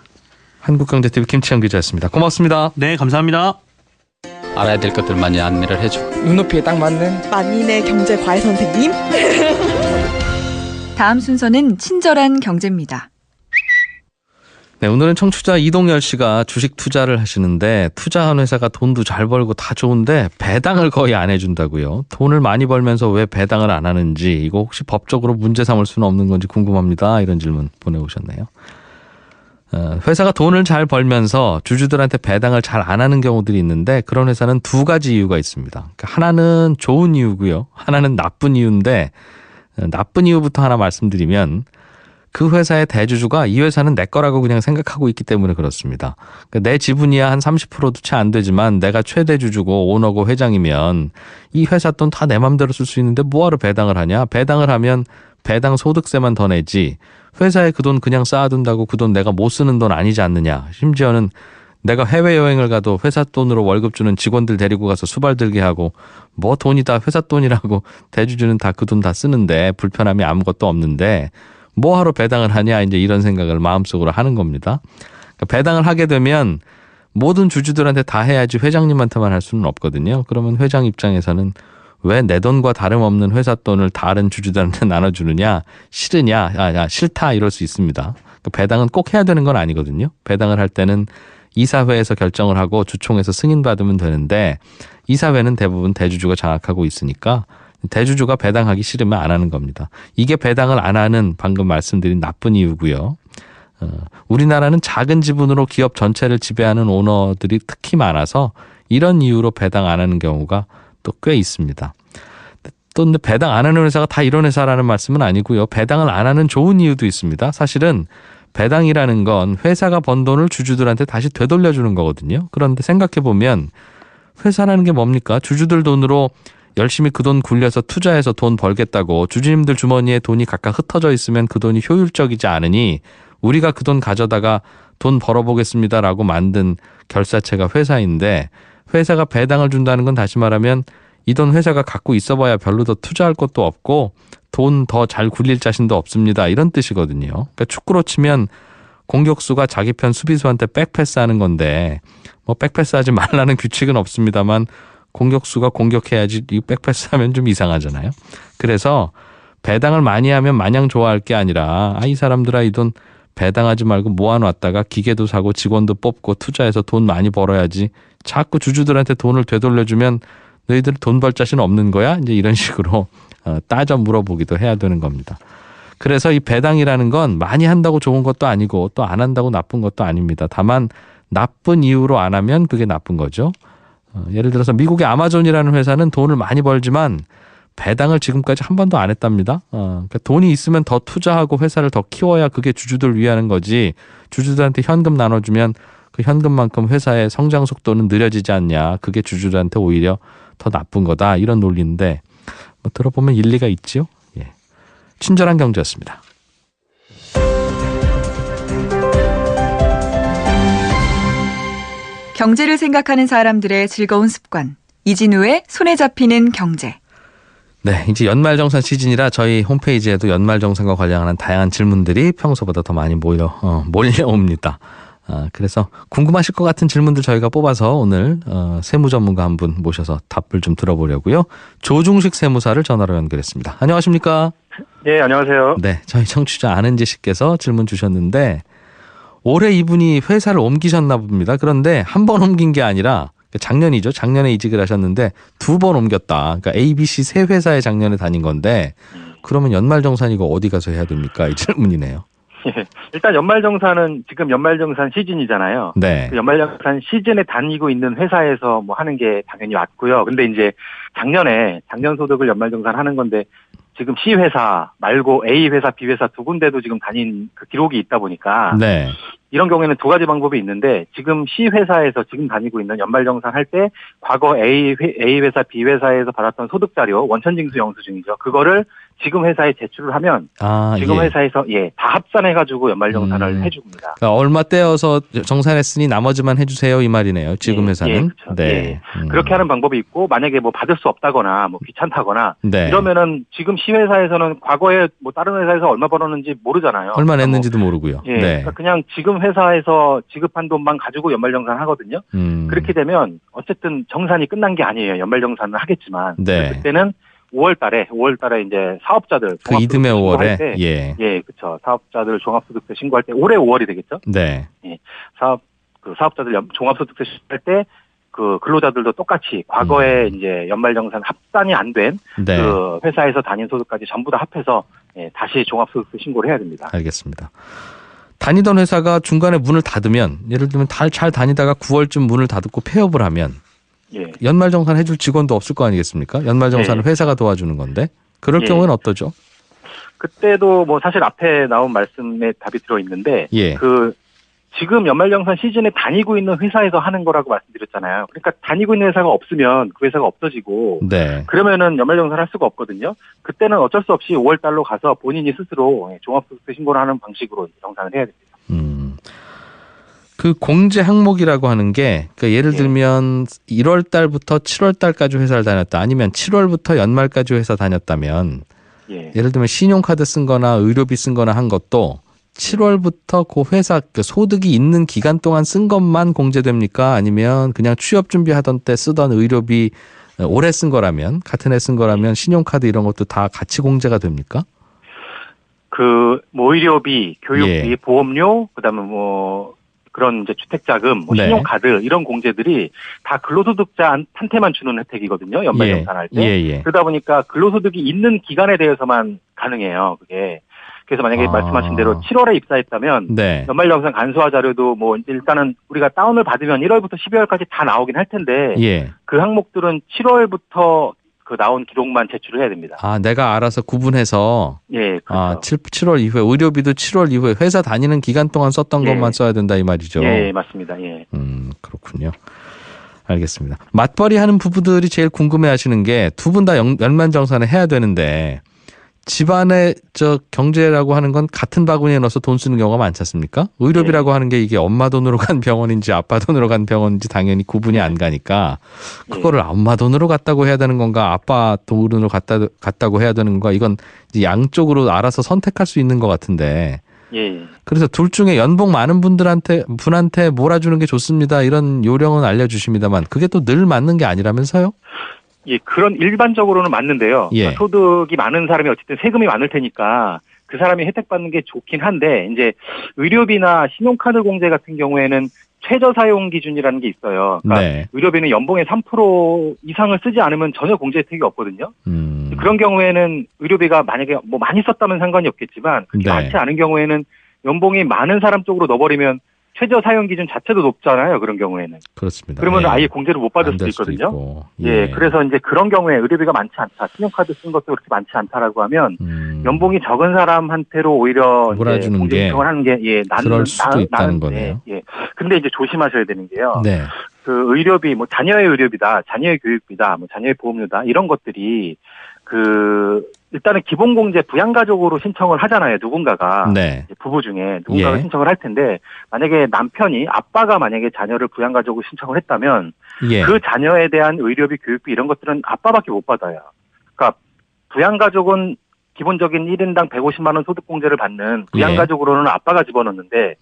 한국경제TV 김치영 기자였습니다. 고맙습니다. 네, 감사합니다. 알아야 될 것들 많이 안내를 해주고 눈높이에 딱 맞는 만인의 경제 과외 선생님. 다음 순서는 친절한 경제입니다. 네, 오늘은 청취자 이동열 씨가 주식 투자를 하시는데 투자한 회사가 돈도 잘 벌고 다 좋은데 배당을 거의 안 해준다고요. 돈을 많이 벌면서 왜 배당을 안 하는지 이거 혹시 법적으로 문제 삼을 수는 없는 건지 궁금합니다. 이런 질문 보내오셨네요. 회사가 돈을 잘 벌면서 주주들한테 배당을 잘 안 하는 경우들이 있는데 그런 회사는 두 가지 이유가 있습니다. 그러니까 하나는 좋은 이유고요. 하나는 나쁜 이유인데 나쁜 이유부터 하나 말씀드리면 그 회사의 대주주가 이 회사는 내 거라고 그냥 생각하고 있기 때문에 그렇습니다. 그러니까 내 지분이야 한 30%도 채 안 되지만 내가 최대 주주고 오너고 회장이면 이 회사 돈 다 내 맘대로 쓸 수 있는데 뭐하러 배당을 하냐. 배당을 하면 배당 소득세만 더 내지 회사에 그 돈 그냥 쌓아둔다고 그 돈 내가 못 쓰는 돈 아니지 않느냐. 심지어는 내가 해외여행을 가도 회사 돈으로 월급 주는 직원들 데리고 가서 수발 들게 하고 뭐 돈이 다 회사 돈이라고 대주주는 다 그 돈 다 쓰는데 불편함이 아무것도 없는데 뭐하러 배당을 하냐 이제 이런 생각을 마음속으로 하는 겁니다. 그러니까 배당을 하게 되면 모든 주주들한테 다 해야지 회장님한테만 할 수는 없거든요. 그러면 회장 입장에서는 왜 내 돈과 다름없는 회사 돈을 다른 주주들한테 나눠주느냐 싫으냐 싫다 이럴 수 있습니다. 그러니까 배당은 꼭 해야 되는 건 아니거든요. 배당을 할 때는 이사회에서 결정을 하고 주총에서 승인받으면 되는데 이사회는 대부분 대주주가 장악하고 있으니까 대주주가 배당하기 싫으면 안 하는 겁니다. 이게 배당을 안 하는 방금 말씀드린 나쁜 이유고요. 우리나라는 작은 지분으로 기업 전체를 지배하는 오너들이 특히 많아서 이런 이유로 배당 안 하는 경우가 또 꽤 있습니다. 또 근데 배당 안 하는 회사가 다 이런 회사라는 말씀은 아니고요. 배당을 안 하는 좋은 이유도 있습니다. 사실은 배당이라는 건 회사가 번 돈을 주주들한테 다시 되돌려주는 거거든요. 그런데 생각해보면 회사라는 게 뭡니까? 주주들 돈으로 열심히 그 돈 굴려서 투자해서 돈 벌겠다고 주주님들 주머니에 돈이 각각 흩어져 있으면 그 돈이 효율적이지 않으니 우리가 그 돈 가져다가 돈 벌어보겠습니다라고 만든 결사체가 회사인데 회사가 배당을 준다는 건 다시 말하면 이 돈 회사가 갖고 있어봐야 별로 더 투자할 것도 없고 돈 더 잘 굴릴 자신도 없습니다. 이런 뜻이거든요. 그러니까 축구로 치면 공격수가 자기 편 수비수한테 백패스하는 건데 뭐 백패스하지 말라는 규칙은 없습니다만 공격수가 공격해야지 이 백패스하면 좀 이상하잖아요. 그래서 배당을 많이 하면 마냥 좋아할 게 아니라 이 사람들아 이 돈 배당하지 말고 모아놨다가 기계도 사고 직원도 뽑고 투자해서 돈 많이 벌어야지 자꾸 주주들한테 돈을 되돌려주면 너희들 돈 벌 자신 없는 거야? 이제 이런 식으로 따져 물어보기도 해야 되는 겁니다. 그래서 이 배당이라는 건 많이 한다고 좋은 것도 아니고 또 안 한다고 나쁜 것도 아닙니다. 다만 나쁜 이유로 안 하면 그게 나쁜 거죠. 예를 들어서 미국의 아마존이라는 회사는 돈을 많이 벌지만 배당을 지금까지 한 번도 안 했답니다. 그러니까 돈이 있으면 더 투자하고 회사를 더 키워야 그게 주주들 위하는 거지. 주주들한테 현금 나눠주면 그 현금만큼 회사의 성장 속도는 느려지지 않냐. 그게 주주들한테 오히려 더 나쁜 거다. 이런 논리인데 뭐 들어보면 일리가 있지요. 예. 친절한 경제였습니다. 경제를 생각하는 사람들의 즐거운 습관. 이진우의 손에 잡히는 경제. 네, 이제 연말정산 시즌이라 저희 홈페이지에도 연말정산과 관련한 다양한 질문들이 평소보다 더 많이 몰려옵니다. 그래서 궁금하실 것 같은 질문들 저희가 뽑아서 오늘 세무 전문가 한 분 모셔서 답을 좀 들어보려고요. 조중식 세무사를 전화로 연결했습니다. 안녕하십니까? 네, 안녕하세요. 네, 저희 청취자 안은지 씨께서 질문 주셨는데 올해 이분이 회사를 옮기셨나 봅니다. 그런데 한 번 옮긴 게 아니라 작년이죠. 작년에 이직을 하셨는데 2번 옮겼다. 그러니까 ABC 세 회사에 작년에 다닌 건데 그러면 연말정산 이거 어디 가서 해야 됩니까? 이 질문이네요. 일단 연말정산은 지금 연말정산 시즌이잖아요. 네. 그 연말정산 시즌에 다니고 있는 회사에서 뭐 하는 게 당연히 맞고요. 근데 이제 작년 소득을 연말정산 하는 건데 지금 C 회사 말고 A 회사, B 회사 두 군데도 지금 다닌 그 기록이 있다 보니까 네. 이런 경우에는 두 가지 방법이 있는데 지금 C 회사에서 지금 다니고 있는 연말정산 할 때 과거 A 회사, B 회사에서 받았던 소득 자료 원천징수 영수증이죠. 그거를 지금 회사에 제출을 하면 지금 회사에서 다 합산해가지고 연말정산을 해줍니다. 그러니까 얼마 떼어서 정산했으니 나머지만 해주세요 이 말이네요. 지금 회사는. 그렇죠. 네. 그렇게 하는 방법이 있고 만약에 뭐 받을 수 없다거나 뭐 귀찮다거나 이러면은 지금 C 회사에서는 과거에 뭐 다른 회사에서 얼마 벌었는지 모르잖아요. 얼마 냈는지도 모르고요. 그러니까 그냥 지금 회사에서 지급한 돈만 가지고 연말정산 하거든요. 그렇게 되면 어쨌든 정산이 끝난 게 아니에요. 연말정산을 하겠지만 그때는 5월 달에 이제 사업자들 그 이듬해 5월에 그렇죠. 사업자들 종합소득세 신고할 때 올해 5월이 되겠죠. 네. 사업자들 종합소득세 신고할 때 그 근로자들도 똑같이 과거에 이제 연말정산 합산이 안 된 그 회사에서 다닌 소득까지 전부 다 합해서 다시 종합소득세 신고를 해야 됩니다. 알겠습니다. 다니던 회사가 중간에 문을 닫으면 예를 들면 잘 다니다가 9월쯤 문을 닫고 폐업을 하면 연말정산 해줄 직원도 없을 거 아니겠습니까? 연말정산은 회사가 도와주는 건데 그럴 경우는 어떠죠? 그때도 뭐 사실 앞에 나온 말씀에 답이 들어있는데 지금 연말정산 시즌에 다니고 있는 회사에서 하는 거라고 말씀드렸잖아요. 그러니까 다니고 있는 회사가 없으면 그 회사가 없어지고 그러면은 연말정산 할 수가 없거든요. 그때는 어쩔 수 없이 5월 달로 가서 본인이 스스로 종합소득세 신고를 하는 방식으로 정산을 해야 됩니다. 그 공제 항목이라고 하는 게 그러니까 예를 들면 1월 달부터 7월 달까지 회사를 다녔다 아니면 7월부터 연말까지 회사 다녔다면 예를 들면 신용카드 쓴 거나 의료비 쓴 거나 한 것도 7월부터 그 회사 그 소득이 있는 기간 동안 쓴 것만 공제됩니까? 아니면 그냥 취업 준비하던 때 쓰던 의료비 올해 쓴 거라면 같은 해 쓴 거라면 신용카드 이런 것도 다 같이 공제가 됩니까? 뭐 의료비, 교육비, 보험료, 그다음에 뭐 그런 이제 주택자금, 뭐 신용카드 이런 공제들이 다 근로소득자한테만 주는 혜택이거든요. 연말정산할 때. 그러다 보니까 근로소득이 있는 기간에 대해서만 가능해요. 그게. 그래서 만약에 말씀하신 대로 7월에 입사했다면 연말정산 간소화 자료도 뭐 일단은 우리가 다운을 받으면 1월부터 12월까지 다 나오긴 할 텐데 그 항목들은 7월부터 그 나온 기록만 제출을 해야 됩니다. 내가 알아서 구분해서 그렇죠. 7월 이후에 의료비도 7월 이후에 회사 다니는 기간 동안 썼던 것만 써야 된다 이 말이죠. 맞습니다. 그렇군요. 알겠습니다. 맞벌이 하는 부부들이 제일 궁금해하시는 게 두 분 다 연말정산을 해야 되는데 집안의 경제라고 하는 건 같은 바구니에 넣어서 돈 쓰는 경우가 많지 않습니까? 의료비라고 하는 게 이게 엄마 돈으로 간 병원인지 아빠 돈으로 간 병원인지 당연히 구분이 안 가니까 그거를 엄마 돈으로 갔다고 해야 되는 건가 아빠 돈으로 갔다고 해야 되는 건가 이건 이제 양쪽으로 알아서 선택할 수 있는 것 같은데 그래서 둘 중에 연봉 많은 분한테 몰아주는 게 좋습니다. 이런 요령은 알려주십니다만 그게 또 늘 맞는 게 아니라면서요? 예, 그런 일반적으로는 맞는데요. 그러니까 소득이 많은 사람이 어쨌든 세금이 많을 테니까 그 사람이 혜택받는 게 좋긴 한데 이제 의료비나 신용카드 공제 같은 경우에는 최저 사용 기준이라는 게 있어요. 그러니까 의료비는 연봉의 3% 이상을 쓰지 않으면 전혀 공제 혜택이 없거든요. 그런 경우에는 의료비가 만약에 뭐 많이 썼다면 상관이 없겠지만 그렇게 많지 않은 경우에는 연봉이 많은 사람 쪽으로 넣어버리면 최저 사용 기준 자체도 높잖아요. 그런 경우에는. 그렇습니다. 그러면 아예 공제를 못 받을 수도 있거든요. 그래서 이제 그런 경우에 의료비가 많지 않다. 신용카드 쓴 것도 그렇게 많지 않다라고 하면 연봉이 적은 사람한테로 오히려 몰아주는 공제 신청을 하는 게 그럴 수도 있다는 거네요. 근데 이제 조심하셔야 되는 게요. 그 의료비, 뭐 자녀의 의료비다, 자녀의 교육비다, 뭐 자녀의 보험료다 이런 것들이 일단은 기본공제 부양가족으로 신청을 하잖아요. 누군가가 부부 중에 누군가가 신청을 할 텐데 만약에 아빠가 만약에 자녀를 부양가족으로 신청을 했다면 그 자녀에 대한 의료비, 교육비 이런 것들은 아빠밖에 못 받아요. 그러니까 부양가족은 기본적인 1인당 150만 원 소득공제를 받는 부양가족으로는 아빠가 집어넣는데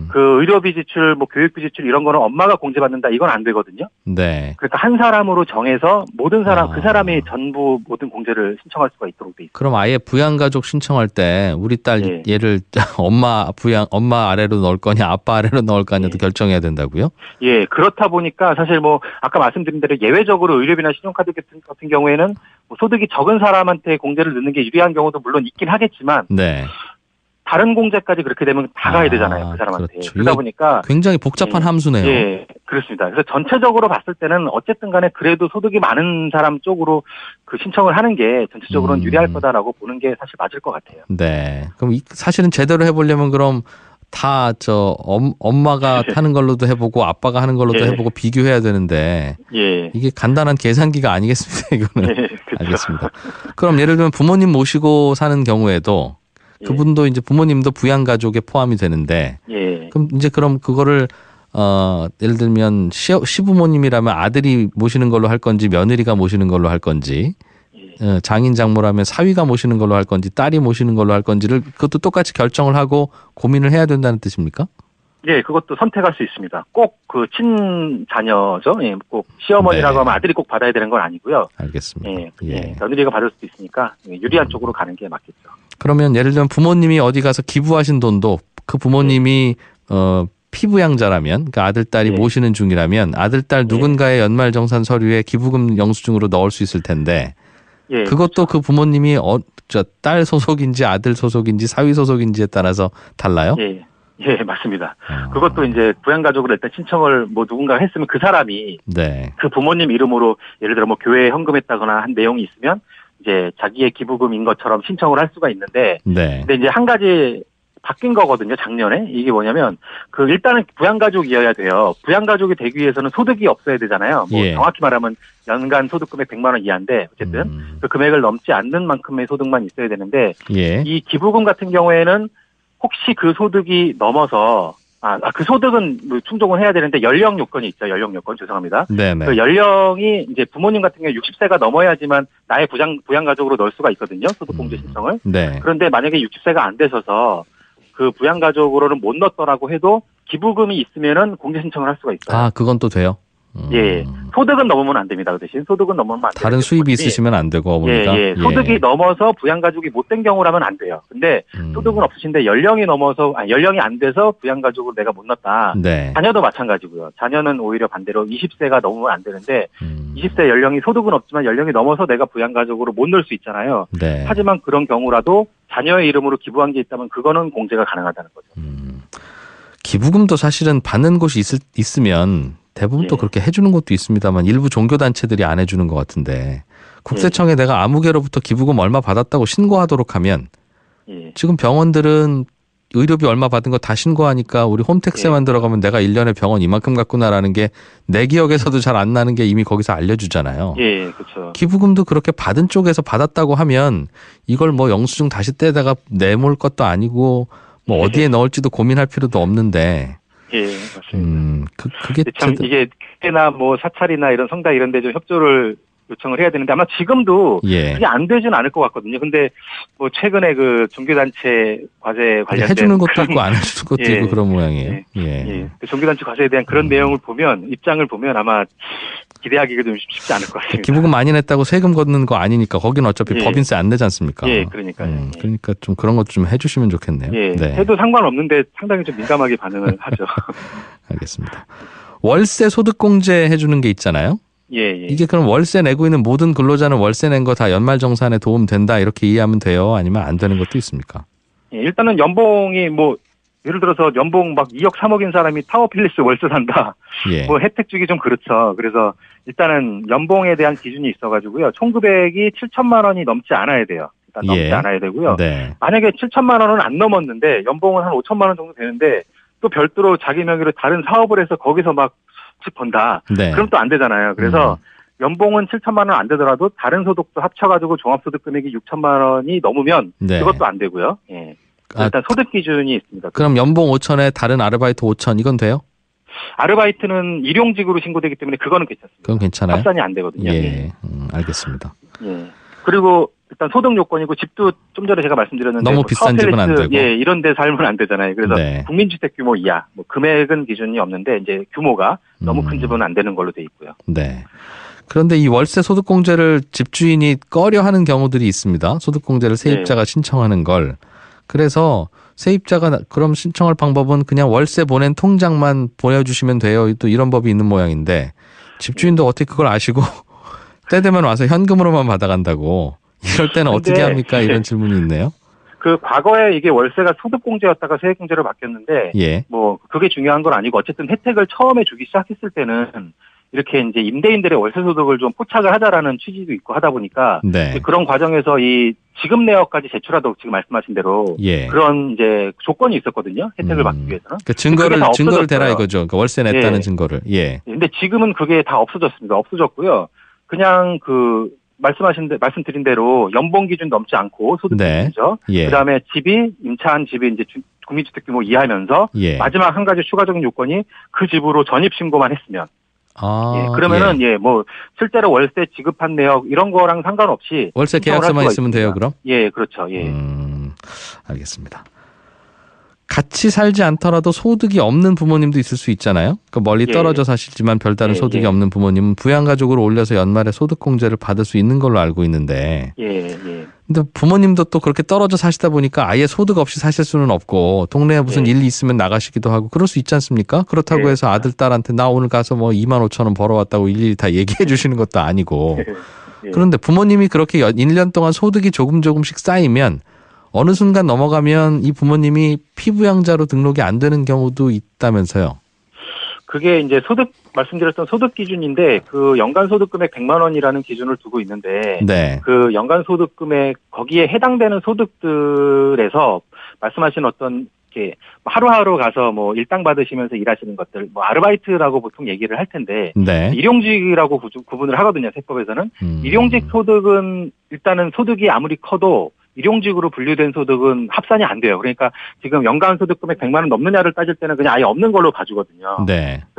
그 의료비 지출, 뭐 교육비 지출 이런 거는 엄마가 공제받는다 이건 안 되거든요. 그러니까 한 사람으로 정해서 모든 사람 그 사람이 전부 모든 공제를 신청할 수가 있도록 돼 있어요. 그럼 아예 부양가족 신청할 때 우리 딸 얘를 엄마 아래로 넣을 거냐 아빠 아래로 넣을 거냐도 결정해야 된다고요? 그렇다 보니까 사실 뭐 아까 말씀드린 대로 예외적으로 의료비나 신용카드 같은 경우에는 뭐 소득이 적은 사람한테 공제를 넣는 게 유리한 경우도 물론 있긴 하겠지만 다른 공제까지 그렇게 되면 다 가야 되잖아요. 그 사람한테. 그렇죠. 그러다 보니까 굉장히 복잡한 함수네요. 그렇습니다. 그래서 전체적으로 봤을 때는 어쨌든 간에 그래도 소득이 많은 사람 쪽으로 그 신청을 하는 게 전체적으로는 유리할 거다라고 보는 게 사실 맞을 것 같아요. 그럼 사실은 제대로 해보려면 그럼 다 엄마가 하는 걸로도 해보고 아빠가 하는 걸로도 해보고 비교해야 되는데 이게 간단한 계산기가 아니겠습니까? 이거는. 알겠습니다. 그럼 예를 들면 부모님 모시고 사는 경우에도 그분도 이제 부모님도 부양가족에 포함이 되는데 그럼 그거를 예를 들면 시부모님이라면 아들이 모시는 걸로 할 건지 며느리가 모시는 걸로 할 건지 장인 장모라면 사위가 모시는 걸로 할 건지 딸이 모시는 걸로 할 건지를 그것도 똑같이 결정을 하고 고민을 해야 된다는 뜻입니까? 그것도 선택할 수 있습니다. 꼭 그 친자녀죠. 꼭 시어머니라고 하면 아들이 꼭 받아야 되는 건 아니고요. 알겠습니다. 며느리가 받을 수도 있으니까 유리한 쪽으로 가는 게 맞겠죠. 그러면 예를 들면 부모님이 어디 가서 기부하신 돈도 그 부모님이 피부양자라면 그러니까 아들, 딸이 모시는 중이라면 아들, 딸 누군가의 연말정산 서류에 기부금 영수증으로 넣을 수 있을 텐데 그것도 그 부모님이 딸 소속인지 아들 소속인지 사위 소속인지에 따라서 달라요? 맞습니다. 그것도 이제 부양가족으로 일단 신청을 뭐 누군가 했으면 그 사람이 그 부모님 이름으로 예를 들어 뭐 교회에 헌금했다거나 한 내용이 있으면 이제 자기의 기부금인 것처럼 신청을 할 수가 있는데 근데 이제 한 가지 바뀐 거거든요. 작년에. 이게 뭐냐면 일단은 부양가족이어야 돼요. 부양가족이 되기 위해서는 소득이 없어야 되잖아요. 뭐 정확히 말하면 연간 소득 금액 100만 원 이하인데 어쨌든 그 금액을 넘지 않는 만큼의 소득만 있어야 되는데 이 기부금 같은 경우에는 혹시 그 소득이 넘어서 그 소득은 충족은 해야 되는데 연령 요건이 있죠. 연령 요건 죄송합니다. 그 연령이 이제 부모님 같은 경우 60세가 넘어야지만 나의 부양가족으로 넣을 수가 있거든요. 소득공제 신청을. 그런데 만약에 60세가 안 되셔서 그 부양가족으로는 못 넣었더라고 해도 기부금이 있으면은 공제 신청을 할 수가 있어요. 그건 또 돼요? 소득은 넘으면 안 됩니다. 그 대신 소득은 넘으면 안 돼요. 다른 수입이 있으시면 안 되고 어머니가. 소득이 넘어서 부양가족이 못 된 경우라면 안 돼요. 근데 소득은 없으신데 연령이 안 돼서 부양가족을 내가 못 넣었다. 자녀도 마찬가지고요. 자녀는 오히려 반대로 20세가 넘으면 안 되는데 20세 연령이 소득은 없지만 연령이 넘어서 내가 부양가족으로 못 넣을 수 있잖아요. 하지만 그런 경우라도 자녀의 이름으로 기부한 게 있다면 그거는 공제가 가능하다는 거죠. 기부금도 사실은 받는 곳이 있으면 대부분 또 그렇게 해주는 것도 있습니다만 일부 종교단체들이 안 해주는 것 같은데 국세청에 내가 아무개로부터 기부금 얼마 받았다고 신고하도록 하면 지금 병원들은 의료비 얼마 받은 거 다 신고하니까 우리 홈택스에만 들어가면 내가 1년에 병원 이만큼 갔구나라는 게 내 기억에서도 잘 안 나는 게 이미 거기서 알려주잖아요. 예, 그렇죠. 기부금도 그렇게 받은 쪽에서 받았다고 하면 이걸 뭐 영수증 다시 떼다가 내몰 것도 아니고 뭐 어디에 넣을지도 고민할 필요도 없는데. 예, 맞습니다. 그게 참 이게 교회나 뭐 사찰이나 이런 성당 이런 데 좀 협조를 요청을 해야 되는데 아마 지금도 그게 안 되진 않을 것 같거든요. 근데 뭐 최근에 그 종교단체 과제 관련된 해주는 것도 있고 안 해주는 것도 있고 그런 모양이에요. 그 종교단체 과제에 대한 그런 내용을 보면 입장을 보면 아마 기대하기가 좀 쉽지 않을 것 같습니다. 기부금 많이 냈다고 세금 걷는 거 아니니까 거기는 어차피 법인세 안 내지 않습니까? 그러니까요. 그러니까 좀 그런 것 좀 해주시면 좋겠네요. 네. 해도 상관없는데 상당히 좀 민감하게 반응을 하죠. 알겠습니다. 월세 소득공제 해주는 게 있잖아요. 이게 그럼 월세 내고 있는 모든 근로자는 월세 낸 거 다 연말정산에 도움 된다 이렇게 이해하면 돼요? 아니면 안 되는 것도 있습니까? 일단은 연봉이 뭐 예를 들어서 연봉 막 2억 3억인 사람이 타워필리스 월세 산다. 뭐 혜택 주기 좀 그렇죠. 그래서 일단은 연봉에 대한 기준이 있어가지고요. 총 금액이 7천만 원이 넘지 않아야 돼요. 일단 넘지 않아야 되고요. 만약에 7천만 원은 안 넘었는데 연봉은 한 5천만 원 정도 되는데 또 별도로 자기 명의로 다른 사업을 해서 거기서 막 수익 번다. 그럼 또 안 되잖아요. 그래서 연봉은 7천만 원 안 되더라도 다른 소득도 합쳐가지고 종합소득 금액이 6천만 원이 넘으면 그것도 안 되고요. 일단 소득 기준이 있습니다. 그럼 연봉 5천에 다른 아르바이트 5천 이건 돼요? 아르바이트는 일용직으로 신고되기 때문에 그거는 괜찮습니다. 그건 괜찮아요? 합산이 안 되거든요. 알겠습니다. 그리고 일단 소득 요건이고 집도 좀 전에 제가 말씀드렸는데 너무 비싼 집은 안 되고 이런 데 살면 안 되잖아요. 그래서 국민주택 규모 이하 뭐 금액은 기준이 없는데 이제 규모가 너무 큰 집은 안 되는 걸로 돼 있고요. 그런데 이 월세 소득공제를 집주인이 꺼려하는 경우들이 있습니다. 소득공제를 세입자가 신청하는 걸. 그래서 세입자가 그럼 신청할 방법은 그냥 월세 보낸 통장만 보내주시면 돼요. 또 이런 법이 있는 모양인데 집주인도 어떻게 그걸 아시고 때 되면 와서 현금으로만 받아간다고. 이럴 때는 어떻게 합니까? 이런 질문이 있네요. 그 과거에 이게 월세가 소득공제였다가 세액공제로 바뀌었는데 뭐 그게 중요한 건 아니고 어쨌든 혜택을 처음에 주기 시작했을 때는 이렇게 이제 임대인들의 월세 소득을 좀 포착을 하자라는 취지도 있고 하다 보니까 그런 과정에서 이 지급 내역까지 제출하도록 지금 말씀하신 대로 그런 이제 조건이 있었거든요. 혜택을 받기 위해서는. 그 증거를 대라 이거죠. 그러니까 월세 냈다는 증거를. 근데 지금은 그게 다 없어졌습니다. 없어졌고요. 그냥 그 말씀드린 대로 연봉 기준 넘지 않고 소득 기준이죠. 그다음에 집이 임차한 집이 이제 국민주택 규모 이하면서 마지막 한 가지 추가적인 요건이 그 집으로 전입 신고만 했으면. 그러면은 뭐 실제로 월세 지급한 내역 이런 거랑 상관없이 월세 계약서만 있으면 돼요, 그럼? 그렇죠. 알겠습니다. 같이 살지 않더라도 소득이 없는 부모님도 있을 수 있잖아요. 그러니까 멀리 떨어져 사시지만 별다른 소득이 없는 부모님은 부양가족으로 올려서 연말에 소득공제를 받을 수 있는 걸로 알고 있는데 근데 부모님도 또 그렇게 떨어져 사시다 보니까 아예 소득 없이 사실 수는 없고 동네에 무슨 일이 있으면 나가시기도 하고 그럴 수 있지 않습니까? 그렇다고 해서 아들, 딸한테 나 오늘 가서 뭐 2만 5천 원 벌어왔다고 일일이 다 얘기해 주시는 것도 아니고 그런데 부모님이 그렇게 1년 동안 소득이 조금씩 쌓이면 어느 순간 넘어가면 이 부모님이 피부양자로 등록이 안 되는 경우도 있다면서요. 그게 이제 말씀드렸던 소득 기준인데 그 연간 소득 금액 100만 원이라는 기준을 두고 있는데 그 연간 소득 금액 거기에 해당되는 소득들에서 말씀하신 어떤 이렇게 하루하루 가서 뭐 일당 받으시면서 일하시는 것들 뭐 아르바이트라고 보통 얘기를 할 텐데 일용직이라고 구분을 하거든요. 세법에서는. 일용직 소득은 일단은 소득이 아무리 커도 일용직으로 분류된 소득은 합산이 안 돼요. 그러니까 지금 연간 소득 금액 100만 원 넘느냐를 따질 때는 그냥 아예 없는 걸로 봐주거든요.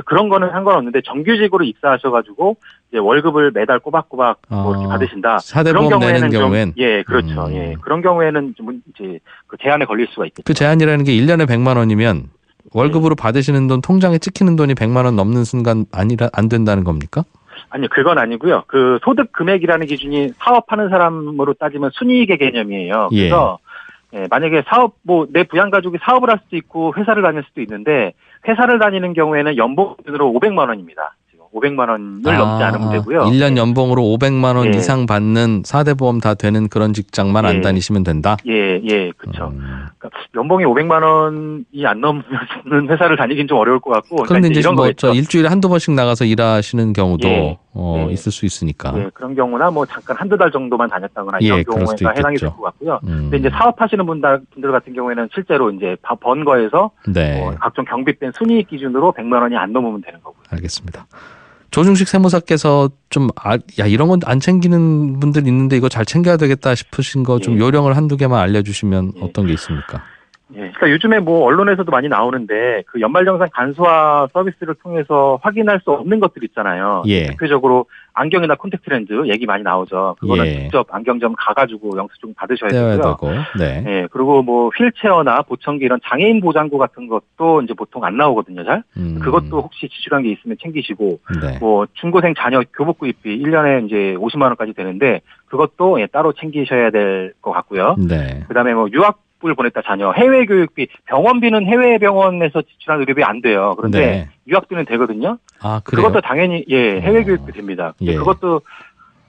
그런 거는 상관없는데 정규직으로 입사하셔가지고 이제 월급을 매달 꼬박꼬박 뭐 이렇게 받으신다. 그런 경우에는 경우엔 그렇죠. 그런 경우에는 좀 이제 그 제한에 걸릴 수가 있겠죠. 그 제한이라는 게 1년에 100만 원이면 월급으로 받으시는 돈 통장에 찍히는 돈이 100만 원 넘는 순간 안 된다는 겁니까? 아니요, 그건 아니고요. 그 소득 금액이라는 기준이 사업하는 사람으로 따지면 순이익의 개념이에요. 그래서 만약에 내 부양가족이 사업을 할 수도 있고 회사를 다닐 수도 있는데 회사를 다니는 경우에는 연봉 기준으로 500만 원입니다. 지금 500만 원을 넘지 않으면 되고요. 1년 연봉으로 500만 원 이상 받는 4대 보험 다 되는 그런 직장만 안 다니시면 된다? 그렇죠. 연봉이 500만 원이 안 넘는 회사를 다니긴 좀 어려울 것 같고. 그런데 이제 이런 저 일주일에 한두 번씩 나가서 일하시는 경우도 있을 수 있으니까. 예, 그런 경우나 뭐 잠깐 한두 달 정도만 다녔다거나 이런 경우가 해당이 될 것 같고요. 근데 이제 사업하시는 분들 같은 경우에는 실제로 이제 번 거에서 각종 경비된 순이익 기준으로 100만 원이 안 넘으면 되는 거고요. 알겠습니다. 조중식 세무사께서 좀 이런 건 안 챙기는 분들 있는데 이거 잘 챙겨야 되겠다 싶으신 거 좀 요령을 한두 개만 알려주시면 어떤 게 있습니까? 그러니까 요즘에 뭐 언론에서도 많이 나오는데 그 연말정산 간소화 서비스를 통해서 확인할 수 없는 것들 있잖아요. 대표적으로 안경이나 콘택트 렌즈 얘기 많이 나오죠. 그거는 직접 안경점 가가지고 영수증 받으셔야 되고요. 그리고 뭐 휠체어나 보청기 이런 장애인 보장구 같은 것도 이제 보통 안 나오거든요, 잘. 그것도 혹시 지출한 게 있으면 챙기시고, 뭐 중고생 자녀 교복 구입비 1년에 이제 50만 원까지 되는데 그것도 따로 챙기셔야 될 것 같고요. 그다음에 뭐 유학을 보냈다 자녀 해외 교육비 병원비는 해외 병원에서 지출한 의료비 안 돼요. 그런데 유학비는 되거든요. 그래요? 그것도 당연히 해외 교육비 됩니다. 그것도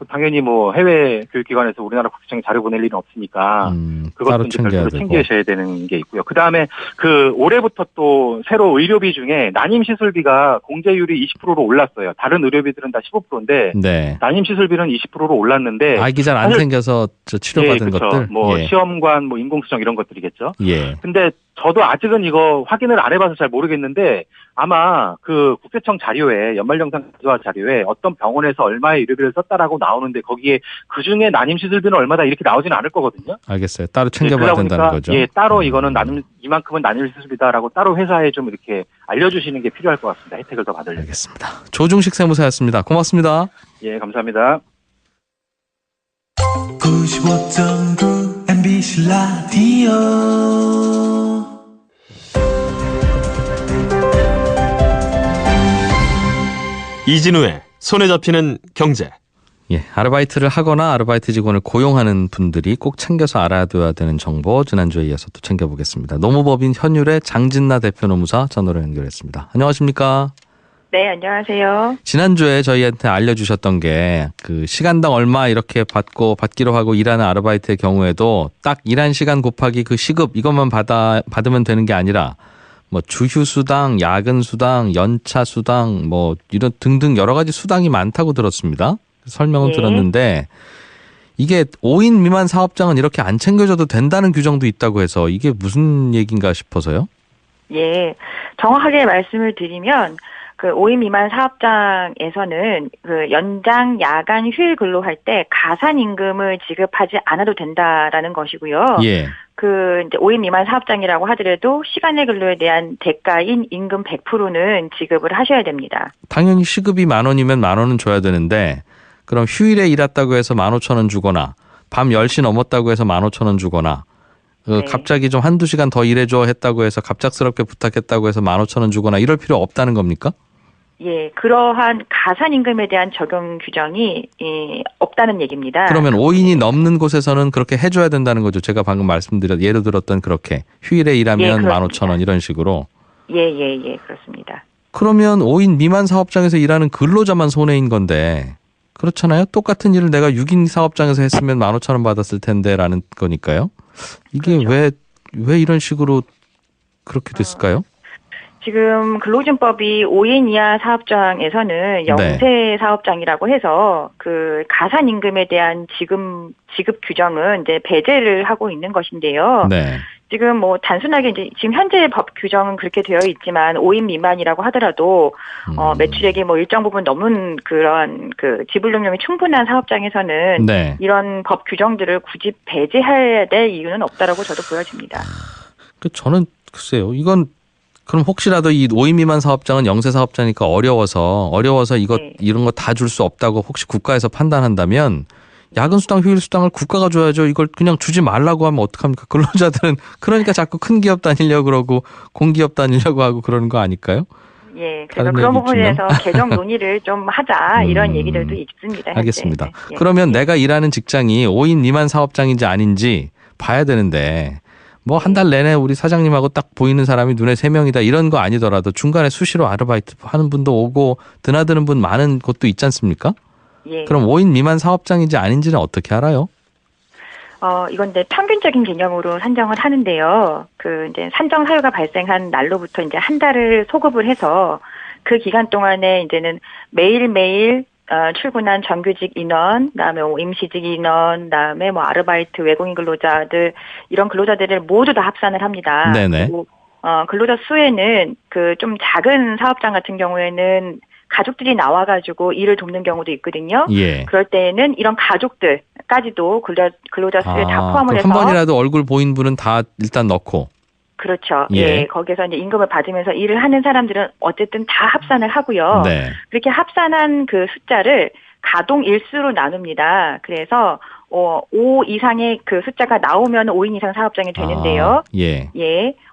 당연히 뭐 해외 교육기관에서 우리나라 국세청에 자료 보낼 일은 없으니까 그것도 이제 별도로 챙기셔야 되는 게 있고요. 그 다음에 그 올해부터 또 새로 의료비 중에 난임 시술비가 공제율이 20%로 올랐어요. 다른 의료비들은 다 15%인데 난임 시술비는 20%로 올랐는데 아기 잘 안 생겨서 치료받은 것들, 뭐 시험관, 뭐 인공수정 이런 것들이겠죠. 근데 저도 아직은 이거 확인을 안 해봐서 잘 모르겠는데 아마 그 국세청 자료에 연말정산 간소화 자료에 어떤 병원에서 얼마의 의료비를 썼다라고 나오는데 거기에 그 중에 난임 시술비는 얼마다 이렇게 나오지는 않을 거거든요. 알겠어요. 따로 챙겨봐야 된다는 거죠. 따로 이거는 이만큼은 난임 시술비다라고 따로 회사에 좀 이렇게 알려주시는 게 필요할 것 같습니다. 혜택을 더 받으려면. 알겠습니다. 조중식 세무사였습니다. 고맙습니다. 감사합니다. 95.9 MBC 라디오 이진우의 손에 잡히는 경제. 아르바이트를 하거나 아르바이트 직원을 고용하는 분들이 꼭 챙겨서 알아둬야 되는 정보 지난주에 이어서 또 챙겨보겠습니다. 노무법인 현율의 장진나 대표 노무사 전화로 연결했습니다. 안녕하십니까? 네, 안녕하세요. 지난주에 저희한테 알려주셨던 게 그 시간당 얼마 이렇게 받기로 하고 일하는 아르바이트의 경우에도 딱 일한 시간 곱하기 그 시급 이것만 받으면 되는 게 아니라 뭐 주휴수당, 야근수당, 연차수당 뭐 이런 등등 여러 가지 수당이 많다고 들었습니다. 설명을 들었는데 이게 5인 미만 사업장은 이렇게 안 챙겨줘도 된다는 규정도 있다고 해서 이게 무슨 얘기인가 싶어서요. 정확하게 말씀을 드리면 그 5인 미만 사업장에서는 그 연장, 야간, 휴일 근로할 때 가산 임금을 지급하지 않아도 된다라는 것이고요. 그 이제 5인 미만 사업장이라고 하더라도 시간의 근로에 대한 대가인 임금 100%는 지급을 하셔야 됩니다. 당연히 시급이 10,000원이면 10,000원은 줘야 되는데 그럼 휴일에 일했다고 해서 15,000원 주거나 밤 10시 넘었다고 해서 15,000원 주거나 갑자기 좀 한두 시간 더 일해줘 했다고 해서 갑작스럽게 부탁했다고 해서 15,000원 주거나 이럴 필요 없다는 겁니까? 그러한 가산 임금에 대한 적용 규정이 없다는 얘기입니다. 그러면 5인이 넘는 곳에서는 그렇게 해줘야 된다는 거죠. 제가 방금 예를 들었던 그렇게 휴일에 일하면 15,000원 이런 식으로. 그렇습니다. 그러면 5인 미만 사업장에서 일하는 근로자만 손해인 건데 그렇잖아요. 똑같은 일을 내가 6인 사업장에서 했으면 15,000원 받았을 텐데라는 거니까요. 이게 왜 이런 식으로 그렇게 됐을까요? 지금 근로기준법이 5인 이하 사업장에서는 영세 사업장이라고 해서 그 가산 임금에 대한 지급 규정은 이제 배제를 하고 있는 것인데요. 지금 뭐 단순하게 이제 지금 현재 법 규정은 그렇게 되어 있지만 5인 미만이라고 하더라도 매출액이 뭐 일정 부분 넘는 그런 그 지불 능력이 충분한 사업장에서는 이런 법 규정들을 굳이 배제해야 될 이유는 없다라고 저도 보여집니다. 저는 글쎄요. 이건 그럼 혹시라도 이 5인 미만 사업장은 영세 사업자니까 어려워서 이런 거 다 줄 수 없다고 혹시 국가에서 판단한다면 야근수당, 휴일수당을 국가가 줘야죠. 이걸 그냥 주지 말라고 하면 어떡합니까? 근로자들은 그러니까 자꾸 큰 기업 다니려고 그러고 공기업 다니려고 하고 그러는 거 아닐까요? 그래서 그런 부분에서 개정 논의를 좀 하자 이런 얘기들도 있습니다. 알겠습니다. 그러면 내가 일하는 직장이 5인 미만 사업장인지 아닌지 봐야 되는데 뭐 한 달 내내 우리 사장님하고 딱 보이는 사람이 눈에 3명이다 이런 거 아니더라도 중간에 수시로 아르바이트 하는 분도 오고 드나드는 분 많은 곳도 있지 않습니까? 그럼 5인 미만 사업장인지 아닌지는 어떻게 알아요? 이건 이제 평균적인 개념으로 산정을 하는데요. 그 이제 산정 사유가 발생한 날로부터 이제 한 달을 소급을 해서 그 기간 동안에 이제는 매일매일 출근한 정규직 인원, 그다음에 임시직 인원, 그다음에 아르바이트, 외국인 근로자들 이런 근로자들을 모두 다 합산을 합니다. 네네. 그리고 근로자 수에는 그 좀 작은 사업장 같은 경우에는 가족들이 나와가지고 일을 돕는 경우도 있거든요. 예. 그럴 때에는 이런 가족들까지도 근로자 수에 다 포함을 해서 한 번이라도 얼굴 보인 분은 다 일단 넣고. 그렇죠. 예. 거기서 이제 임금을 받으면서 일을 하는 사람들은 어쨌든 다 합산을 하고요. 네. 그렇게 합산한 그 숫자를 가동 일수로 나눕니다. 그래서 5 이상의 그 숫자가 나오면 5인 이상 사업장이 되는데요. 예.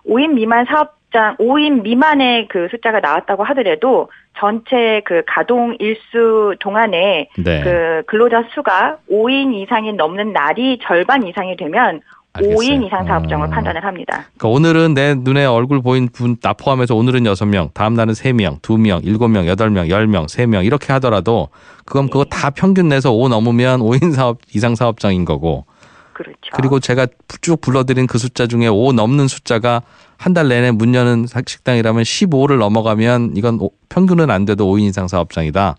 5인 미만 사업장, 5인 미만의 그 숫자가 나왔다고 하더라도 전체 그 가동 일수 동안에 네. 그 근로자 수가 5인 이상이 넘는 날이 절반 이상이 되면 알겠어요. 5인 이상 사업장을 판단을 합니다. 그러니까 오늘은 내 눈에 얼굴 보인 분 나 포함해서 오늘은 6명, 다음 날은 3명, 2명, 7명, 8명, 10명, 3명 이렇게 하더라도 그건 그거 다 평균 내서 5 넘으면 5인 사업 이상 사업장인 거고. 그렇죠. 그리고 제가 쭉 불러드린 그 숫자 중에 5 넘는 숫자가 한 달 내내 문 여는 식당이라면 15를 넘어가면 이건 평균은 안 돼도 5인 이상 사업장이다.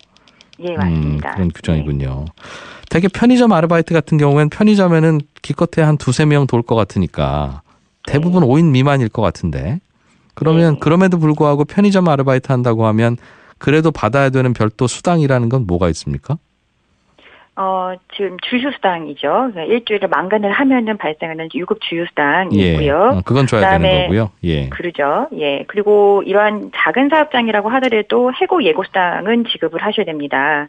예, 맞습니다. 그런 규정이군요. 되게 편의점 아르바이트 같은 경우에는 편의점에는 기껏해 한 2-3명 돌 것 같으니까 대부분 5인 미만일 것 같은데 그러면 그럼에도 불구하고 편의점 아르바이트 한다고 하면 그래도 받아야 되는 별도 수당이라는 건 뭐가 있습니까? 지금 주휴수당이죠. 그러니까 일주일에 만간을 하면은 발생하는 유급 주휴수당이 예. 있고요. 그건 줘야 되는 거고요. 예. 그러죠. 예. 그리고 이러한 작은 사업장이라고 하더라도 해고 예고수당은 지급을 하셔야 됩니다.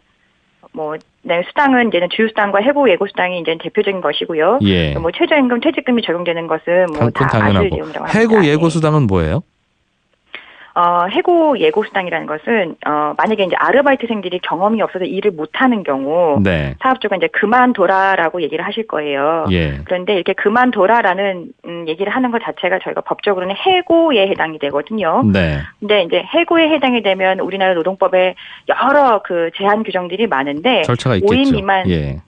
수당은 이제는 주휴수당과 해고 예고수당이 이제 대표적인 것이고요. 예. 최저임금, 퇴직금이 적용되는 것은 다 아실 내용이라고 합니다. 해고 예고수당은 뭐예요? 해고 예고수당이라는 것은 만약에 이제 아르바이트생들이 경험이 없어서 일을 못하는 경우 네. 사업주가 이제 그만둬라라고 얘기를 하실 거예요. 예. 그런데 이렇게 그만둬라라는 얘기를 하는 것 자체가 저희가 법적으로는 해고에 해당이 되거든요. 네. 근데 이제 해고에 해당이 되면 우리나라 노동법에 여러 그 제한 규정들이 많은데 절차가 있겠죠. 5인 미만 예,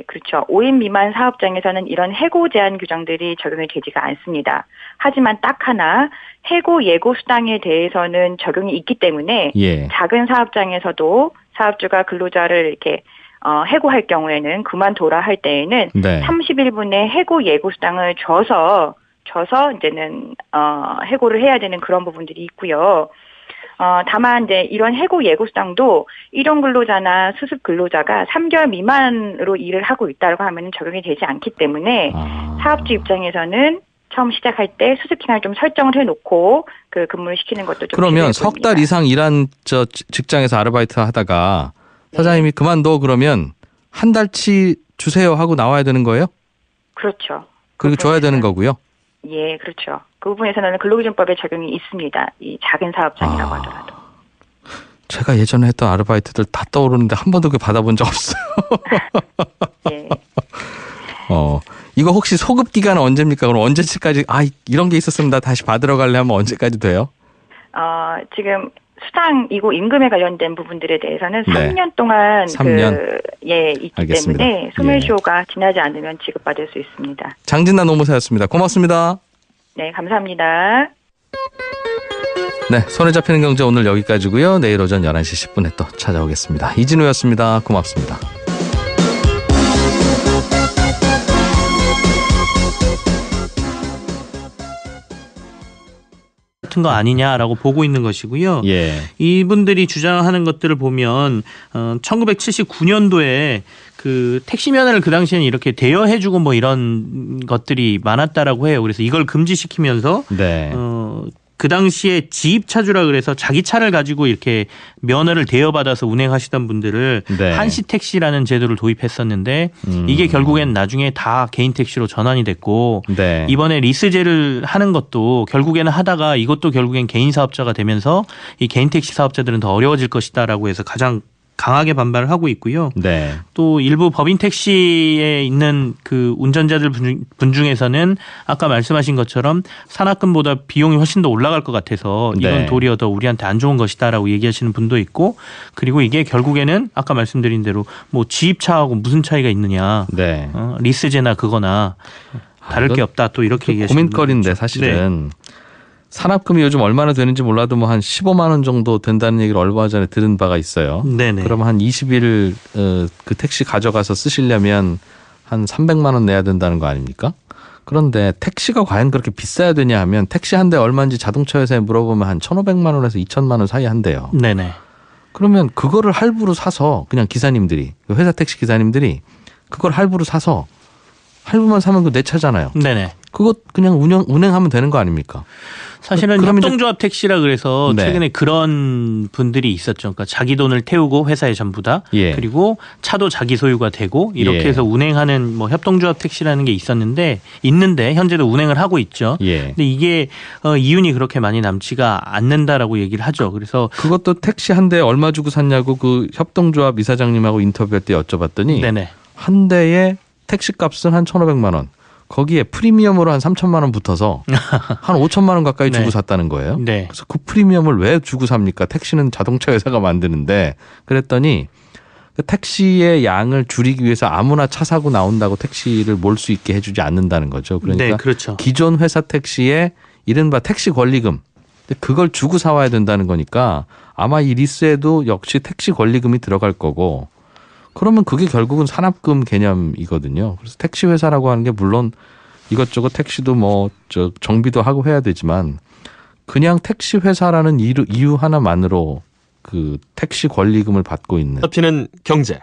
그렇죠. 5인 미만 사업장에서는 이런 해고 제한 규정들이 적용이 되지가 않습니다. 하지만 딱 하나 해고 예고 수당에 대해서는 적용이 있기 때문에 예. 작은 사업장에서도 사업주가 근로자를 이렇게 해고할 경우에는 그만둬라 할 때에는 네. 30일분의 해고 예고 수당을 줘서 이제는 해고를 해야 되는 그런 부분들이 있고요. 다만 이제 이런 해고 예고 수당도 일용 근로자나 수습 근로자가 3개월 미만으로 일을 하고 있다고 하면 적용이 되지 않기 때문에 사업주 입장에서는 처음 시작할 때 수습 기간을 좀 설정을 해놓고 그 근무를 시키는 것도 좀 그러면 석 달 이상 일한 직장에서 아르바이트 하다가 사장님이 그만둬 그러면 한 달치 주세요 하고 나와야 되는 거예요? 그렇죠. 그리고 줘야 되는 거고요. 예, 그렇죠. 그 부분에서는 근로기준법에 적용이 있습니다. 이 작은 사업장이라고 하더라도. 제가 예전에 했던 아르바이트들 다 떠오르는데 한 번도 받아본 적 없어요. 예. 이거 혹시 소급 기간은 언제입니까? 그럼 언제까지 이런 게 있었으면 나 다시 받으러 갈래 하면 언제까지 돼요? 지금 수당이고 임금에 관련된 부분들에 대해서는 네. 3년 동안 3년? 있기 알겠습니다. 때문에 소멸시효가 지나지 않으면 지급받을 수 있습니다. 장진나 노무사였습니다. 고맙습니다. 네, 감사합니다. 네, 손에 잡히는 경제 오늘 여기까지고요. 내일 오전 11시 10분에 또 찾아오겠습니다. 이진우였습니다. 고맙습니다. 같은 거 아니냐라고 보고 있는 것이고요. 예. 이분들이 주장하는 것들을 보면 1979년도에 그 택시 면허를 그 당시에는 이렇게 대여해주고 뭐 이런 것들이 많았다라고 해요. 그래서 이걸 금지시키면서 네. 그 당시에 지입차주라 그래서 자기 차를 가지고 이렇게 면허를 대여받아서 운행하시던 분들을 네. 한시 택시라는 제도를 도입했었는데 이게 결국엔 나중에 다 개인 택시로 전환이 됐고 네. 이번에 리스제를 하는 것도 결국에는 하다가 이것도 결국엔 개인 사업자가 되면서 이 개인 택시 사업자들은 더 어려워질 것이다라고 해서 가장 강하게 반발을 하고 있고요. 네. 또 일부 법인 택시에 있는 그 운전자들 분 중에서는 아까 말씀하신 것처럼 산학금보다 비용이 훨씬 더 올라갈 것 같아서 이건 네. 도리어 더 우리한테 안 좋은 것이다라고 얘기하시는 분도 있고, 그리고 이게 결국에는 아까 말씀드린 대로 뭐 지입차하고 무슨 차이가 있느냐, 네. 리스제나 그거나 다를 게 없다, 또 이렇게 얘기하시는 고민거리인데 사실은 산학금이 요즘 얼마나 되는지 몰라도 뭐 한 15만 원 정도 된다는 얘기를 얼마 전에 들은 바가 있어요. 네네. 그러면 한 20일 그 택시 가져가서 쓰시려면 한 300만 원 내야 된다는 거 아닙니까? 그런데 택시가 과연 그렇게 비싸야 되냐 하면 택시 한 대 얼마인지 자동차 회사에 물어보면 한 1,500만 원에서 2,000만 원 사이 한대요. 네네. 그러면 그거를 할부로 사서 그냥 기사님들이, 회사 택시 기사님들이 그걸 할부로 사서 할부만 사면 그 내 차잖아요. 네네. 그거 그냥 운행하면 되는 거 아닙니까? 사실은 협동조합 택시라 그래서 최근에 그런 분들이 있었죠. 그러니까 자기 돈을 태우고 회사에 전부 다 그리고 차도 자기 소유가 되고 이렇게 해서 운행하는 뭐 협동조합 택시라는 게 있는데 현재도 운행을 하고 있죠. 근데 이게 이윤이 그렇게 많이 남지가 않는다라고 얘기를 하죠. 그래서 그것도 택시 한 대에 얼마 주고 샀냐고 그 협동조합 이사장님하고 인터뷰할 때 여쭤봤더니 한 대에 택시 값은 한 1,500만 원. 거기에 프리미엄으로 한 3,000만 원 붙어서 한 5천만 원 가까이 주고 샀다는 거예요. 그래서 그 프리미엄을 왜 주고 삽니까? 택시는 자동차 회사가 만드는데. 그랬더니 그 택시의 양을 줄이기 위해서 아무나 차 사고 나온다고 택시를 몰 수 있게 해주지 않는다는 거죠. 그러니까 그렇죠. 기존 회사 택시의 이른바 택시 권리금, 그걸 주고 사와야 된다는 거니까 아마 이 리스에도 역시 택시 권리금이 들어갈 거고, 그러면 그게 결국은 산업금 개념이거든요. 그래서 택시 회사라고 하는 게 물론 이것저것 택시도 뭐 정비도 하고 해야 되지만 그냥 택시 회사라는 이유 하나만으로 그 택시 권리금을 받고 있는. 잡히는 경제.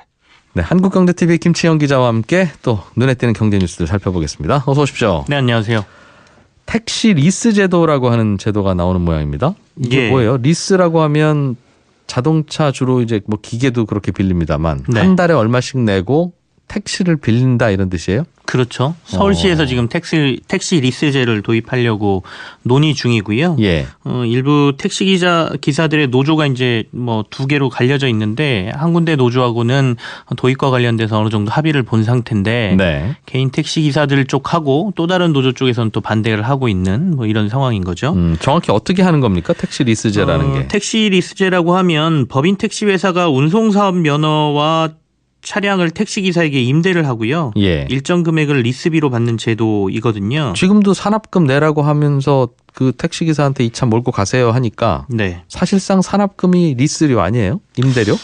네, 한국경제TV 김치영 기자와 함께 또 눈에 띄는 경제 뉴스들 살펴보겠습니다. 어서 오십시오. 네, 안녕하세요. 택시 리스 제도라고 하는 제도가 나오는 모양입니다. 이게 뭐예요? 리스라고 하면 자동차 주로 이제 뭐 기계도 그렇게 빌립니다만 한 달에 얼마씩 내고 택시를 빌린다 이런 뜻이에요? 그렇죠. 서울시에서 지금 택시 리스제를 도입하려고 논의 중이고요. 일부 택시 기사들의 노조가 이제 뭐 두 개로 갈려져 있는데 한 군데 노조하고는 도입과 관련돼서 어느 정도 합의를 본 상태인데 개인 택시 기사들 쪽하고 또 다른 노조 쪽에서는 또 반대를 하고 있는 뭐 이런 상황인 거죠. 정확히 어떻게 하는 겁니까? 택시 리스제라는 게. 택시 리스제라고 하면 법인 택시 회사가 운송사업 면허와 차량을 택시기사에게 임대를 하고요. 일정 금액을 리스비로 받는 제도이거든요. 지금도 산업금 내라고 하면서 그 택시기사한테 이 차 몰고 가세요 하니까 사실상 산업금이 리스료 아니에요? 임대료?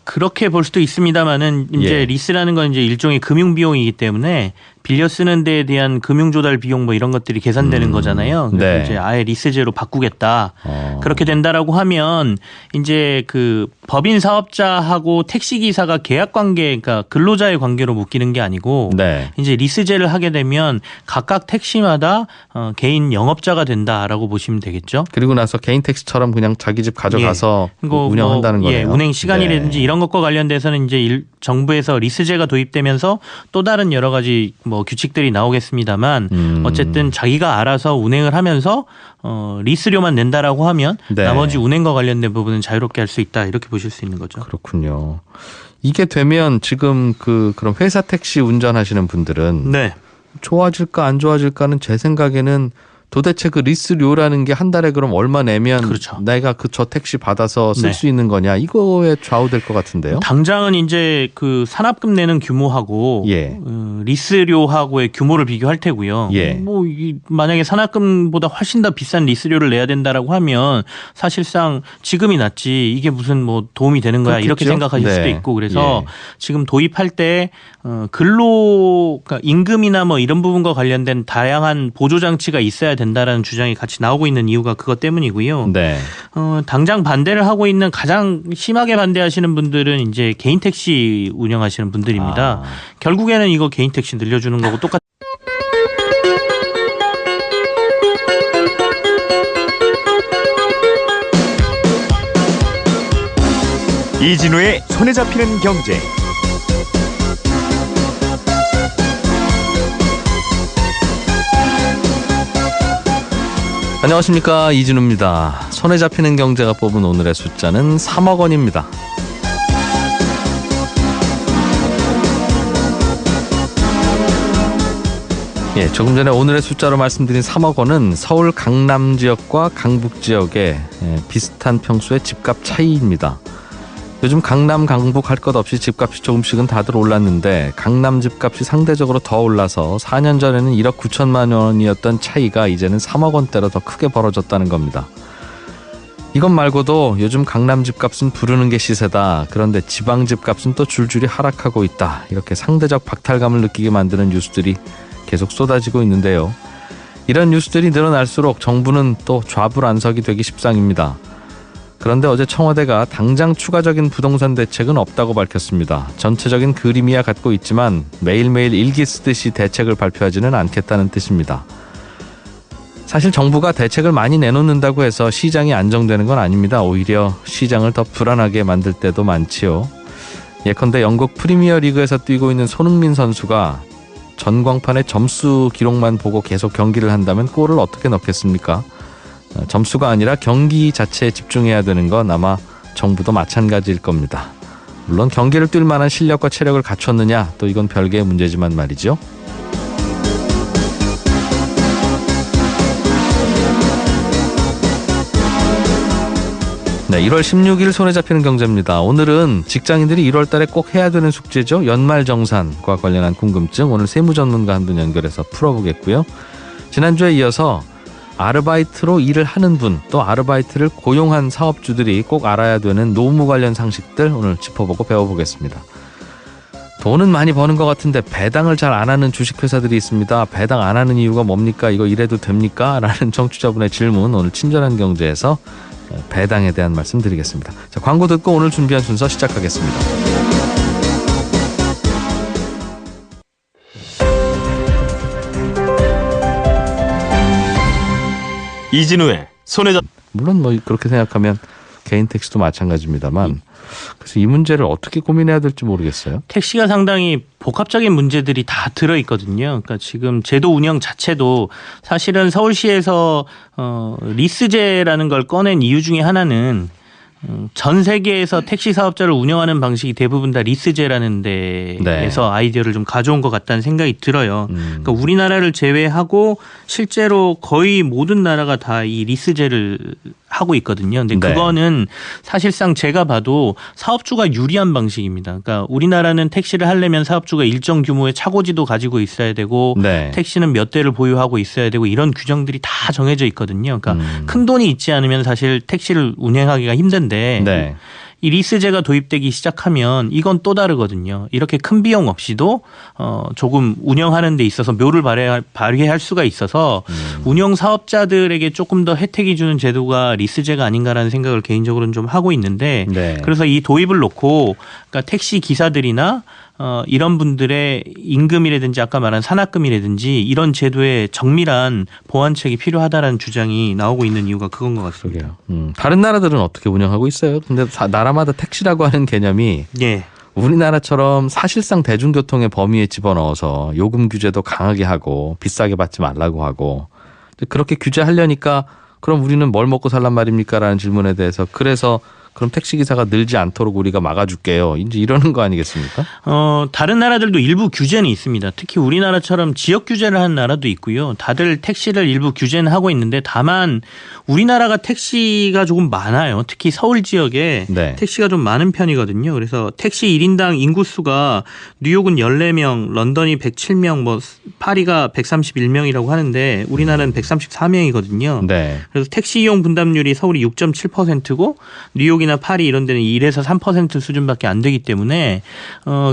그렇게 볼 수도 있습니다만은 이제 리스라는 건 이제 일종의 금융 비용이기 때문에 빌려 쓰는 데에 대한 금융 조달 비용 뭐 이런 것들이 계산되는 거잖아요. 그래서 이제 아예 리스제로 바꾸겠다. 그렇게 된다라고 하면 이제 그 법인 사업자하고 택시 기사가 계약 관계, 그러니까 근로자의 관계로 묶이는 게 아니고 이제 리스제를 하게 되면 각각 택시마다 개인 영업자가 된다라고 보시면 되겠죠. 그리고 나서 개인 택시처럼 그냥 자기 집 가져가서 운영한다는 거네요. 운행 시간이라든지 이런 것과 관련돼서는 이제 정부에서 리스제가 도입되면서 또 다른 여러 가지 뭐 규칙들이 나오겠습니다만 어쨌든 자기가 알아서 운행을 하면서 리스료만 낸다라고 하면 나머지 운행과 관련된 부분은 자유롭게 할 수 있다, 이렇게 보실 수 있는 거죠. 그렇군요. 이게 되면 지금 그런 회사 택시 운전하시는 분들은 좋아질까 안 좋아질까는 제 생각에는 도대체 그 리스료라는 게 한 달에 그럼 얼마 내면 내가 저 택시 받아서 쓸 수 있는 거냐, 이거에 좌우될 것 같은데요. 당장은 이제 그 산업금 내는 규모하고 리스료하고의 규모를 비교할 테고요. 뭐 만약에 산업금보다 훨씬 더 비싼 리스료를 내야 된다라고 하면 사실상 지금이 낫지 이게 무슨 뭐 도움이 되는 거야, 그렇겠죠? 이렇게 생각하실 수도 있고, 그래서 지금 도입할 때 그러니까 임금이나 뭐 이런 부분과 관련된 다양한 보조 장치가 있어야 된다라는 주장이 같이 나오고 있는 이유가 그것 때문이고요. 당장 반대를 하고 있는, 가장 심하게 반대하시는 분들은 이제 개인 택시 운영하시는 분들입니다. 결국에는 이거 개인 택시 늘려주는 거고 똑같. 이진우의 손에 잡히는 경제. 안녕하십니까, 이진우입니다. 손에 잡히는 경제가 뽑은 오늘의 숫자는 3억 원입니다. 예, 조금 전에 오늘의 숫자로 말씀드린 3억 원은 서울 강남 지역과 강북 지역의 비슷한 평수의 집값 차이입니다. 요즘 강남, 강북 할 것 없이 집값이 조금씩은 다들 올랐는데 강남 집값이 상대적으로 더 올라서 4년 전에는 1억 9천만 원이었던 차이가 이제는 3억 원대로 더 크게 벌어졌다는 겁니다. 이것 말고도 요즘 강남 집값은 부르는 게 시세다. 그런데 지방 집값은 또 줄줄이 하락하고 있다. 이렇게 상대적 박탈감을 느끼게 만드는 뉴스들이 계속 쏟아지고 있는데요. 이런 뉴스들이 늘어날수록 정부는 또 좌불안석이 되기 십상입니다. 그런데 어제 청와대가 당장 추가적인 부동산 대책은 없다고 밝혔습니다. 전체적인 그림이야 갖고 있지만 매일매일 일기 쓰듯이 대책을 발표하지는 않겠다는 뜻입니다. 사실 정부가 대책을 많이 내놓는다고 해서 시장이 안정되는 건 아닙니다. 오히려 시장을 더 불안하게 만들 때도 많지요. 예컨대 영국 프리미어 리그에서 뛰고 있는 손흥민 선수가 전광판의 점수 기록만 보고 계속 경기를 한다면 골을 어떻게 넣겠습니까? 점수가 아니라 경기 자체에 집중해야 되는 건 아마 정부도 마찬가지일 겁니다. 물론 경기를 뛸 만한 실력과 체력을 갖췄느냐 또 이건 별개의 문제지만 말이죠. 네, 1월 16일 손에 잡히는 경제입니다. 오늘은 직장인들이 1월 달에 꼭 해야 되는 숙제죠. 연말정산과 관련한 궁금증 오늘 세무전문가 한 분 연결해서 풀어보겠고요. 지난주에 이어서 아르바이트로 일을 하는 분, 또 아르바이트를 고용한 사업주들이 꼭 알아야 되는 노무 관련 상식들 오늘 짚어보고 배워보겠습니다. 돈은 많이 버는 것 같은데 배당을 잘 안 하는 주식회사들이 있습니다. 배당 안 하는 이유가 뭡니까? 이거 이래도 됩니까? 라는 청취자분의 질문 오늘 친절한 경제에서 배당에 대한 말씀 드리겠습니다. 자, 광고 듣고 오늘 준비한 순서 시작하겠습니다. 이진우의 손에 잡. 물론 뭐 그렇게 생각하면 개인 택시도 마찬가지입니다만 그래서 이 문제를 어떻게 고민해야 될지 모르겠어요. 택시가 상당히 복합적인 문제들이 다 들어있거든요. 그러니까 지금 제도 운영 자체도 사실은 서울시에서 리스제라는 걸 꺼낸 이유 중에 하나는 전 세계에서 택시 사업자를 운영하는 방식이 대부분 다 리스제라는 데에서 아이디어를 좀 가져온 것 같다는 생각이 들어요. 그러니까 우리나라를 제외하고 실제로 거의 모든 나라가 다 이 리스제를 하고 있거든요. 근데 그거는 사실상 제가 봐도 사업주가 유리한 방식입니다. 그러니까 우리나라는 택시를 하려면 사업주가 일정 규모의 차고지도 가지고 있어야 되고 택시는 몇 대를 보유하고 있어야 되고 이런 규정들이 다 정해져 있거든요. 그러니까 큰 돈이 있지 않으면 사실 택시를 운행하기가 힘든데 이 리스제가 도입되기 시작하면 이건 또 다르거든요. 이렇게 큰 비용 없이도 조금 운영하는 데 있어서 묘를 발휘할 수가 있어서 운영 사업자들에게 조금 더 혜택이 주는 제도가 리스제가 아닌가라는 생각을 개인적으로는 좀 하고 있는데 그래서 이 도입을 놓고 그러니까 택시 기사들이나 이런 분들의 임금이라든지 아까 말한 산학금이라든지 이런 제도에 정밀한 보완책이 필요하다라는 주장이 나오고 있는 이유가 그건 것 같습니다. 다른 나라들은 어떻게 운영하고 있어요? 근데 나라마다 택시라고 하는 개념이 우리나라처럼 사실상 대중교통의 범위에 집어넣어서 요금 규제도 강하게 하고 비싸게 받지 말라고 하고 그렇게 규제하려니까 그럼 우리는 뭘 먹고 살란 말입니까? 라는 질문에 대해서 그래서 그럼 택시기사가 늘지 않도록 우리가 막아줄게요. 이제 이러는 거 아니겠습니까? 다른 나라들도 일부 규제는 있습니다. 특히 우리나라처럼 지역 규제를 하는 나라도 있고요. 다들 택시를 일부 규제는 하고 있는데 다만 우리나라가 택시가 조금 많아요. 특히 서울 지역에 택시가 좀 많은 편이거든요. 그래서 택시 1인당 인구수가 뉴욕은 14명, 런던이 107명, 뭐 파리가 131명이라고 하는데 우리나라는 134명이거든요. 그래서 택시 이용 분담률이 서울이 6.7%고 뉴욕이 나 파리 이런 데는 1에서 3% 수준밖에 안 되기 때문에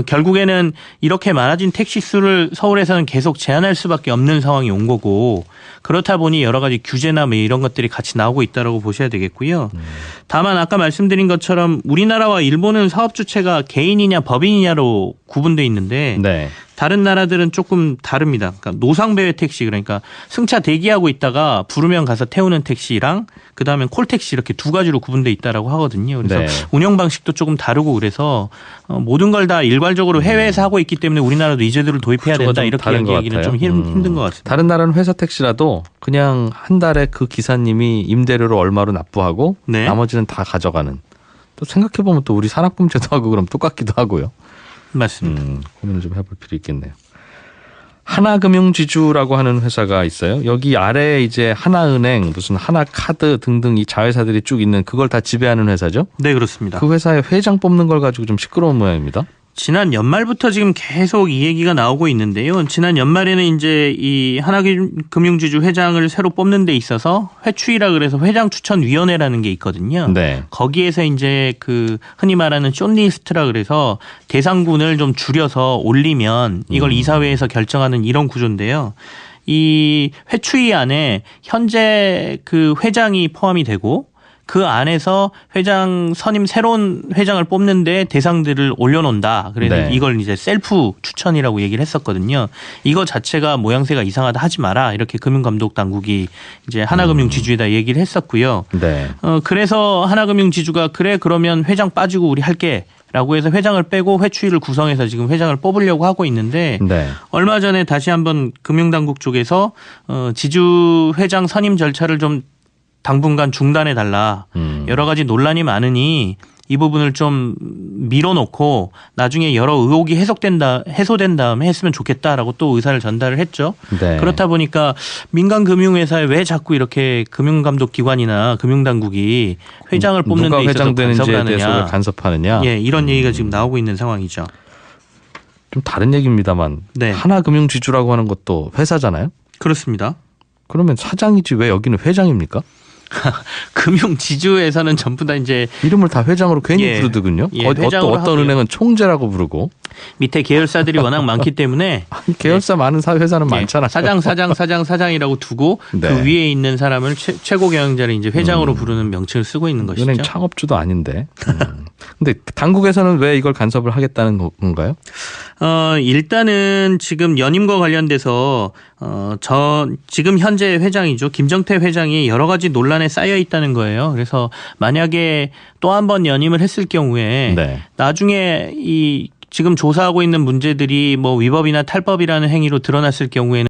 결국에는 이렇게 많아진 택시 수를 서울에서는 계속 제한할 수밖에 없는 상황이 온 거고 그렇다 보니 여러 가지 규제나 뭐 이런 것들이 같이 나오고 있다라고 보셔야 되겠고요. 다만 아까 말씀드린 것처럼 우리나라와 일본은 사업 주체가 개인이냐 법인이냐로 구분돼 있는데 다른 나라들은 조금 다릅니다. 그러니까 노상배회 택시 그러니까 승차 대기하고 있다가 부르면 가서 태우는 택시랑 그다음에 콜택시 이렇게 두 가지로 구분돼 있다라고 하거든요. 그래서 운영 방식도 조금 다르고 그래서 모든 걸 다 일괄적으로 해외에서 하고 있기 때문에 우리나라도 이 제도를 도입해야 된다 이렇게 얘기하기는 좀 힘든 것 같습니다. 다른 나라는 회사 택시라도 그냥 한 달에 그 기사님이 임대료를 얼마로 납부하고 나머지는 다 가져가는. 또 생각해보면 또 우리 산학금제도 하고 그럼 똑같기도 하고요. 맞습니다. 고민을 좀 해볼 필요 있겠네요. 하나금융지주라고 하는 회사가 있어요. 여기 아래에 이제 하나은행, 무슨 하나카드 등등 이 자회사들이 쭉 있는 그걸 다 지배하는 회사죠? 네, 그렇습니다. 그 회사의 회장 뽑는 걸 가지고 좀 시끄러운 모양입니다. 지난 연말부터 지금 계속 이 얘기가 나오고 있는데요. 지난 연말에는 이제 이 하나금융지주 회장을 새로 뽑는 데 있어서 회추위라 그래서 회장 추천위원회라는 게 있거든요. 네. 거기에서 이제 그 흔히 말하는 숏리스트라 그래서 대상군을 좀 줄여서 올리면 이걸 이사회에서 결정하는 이런 구조인데요. 이 회추위 안에 현재 그 회장이 포함이 되고 그 안에서 회장 선임 새로운 회장을 뽑는데 대상들을 올려놓는다. 그래서 네. 이걸 이제 셀프 추천이라고 얘기를 했었거든요. 이거 자체가 모양새가 이상하다 하지 마라. 이렇게 금융감독 당국이 이제 하나금융지주에다 얘기를 했었고요. 네. 그래서 하나금융지주가 그래 그러면 회장 빠지고 우리 할게. 라고 해서 회장을 빼고 회추위를 구성해서 지금 회장을 뽑으려고 하고 있는데 네. 얼마 전에 다시 한번 금융당국 쪽에서 지주 회장 선임 절차를 좀 당분간 중단해달라. 여러 가지 논란이 많으니 이 부분을 좀 밀어놓고 나중에 여러 의혹이 해소된 다음에 했으면 좋겠다라고 또 의사를 전달을 했죠. 네. 그렇다 보니까 민간 금융회사에 왜 자꾸 이렇게 금융감독기관이나 금융당국이 회장을 뽑는 데 있어서 간섭을 하느냐. 간섭하느냐. 예, 이런 얘기가 지금 나오고 있는 상황이죠. 좀 다른 얘기입니다만 네. 하나금융지주라고 하는 것도 회사잖아요. 그렇습니다. 그러면 사장이지 왜 여기는 회장입니까? 금융지주에서는 전부 다 이제 이름을 다 회장으로 괜히 부르더군요. 어떤 은행은 총재라고 부르고 밑에 계열사들이 워낙 많기 때문에 계열사 많은 회사는 많잖아요. 사장이라고 두고 네. 그 위에 있는 사람을 최고 경영자를 이제 회장으로 부르는 명칭을 쓰고 있는 것이죠. 은행 창업주도 아닌데. 근데 당국에서는 왜 이걸 간섭을 하겠다는 건가요? 일단은 지금 연임과 관련돼서 지금 현재 회장이죠. 김정태 회장이 여러 가지 논란에 쌓여 있다는 거예요. 그래서 만약에 또 한 번 연임을 했을 경우에 네. 나중에 이 지금 조사하고 있는 문제들이 뭐 위법이나 탈법이라는 행위로 드러났을 경우에는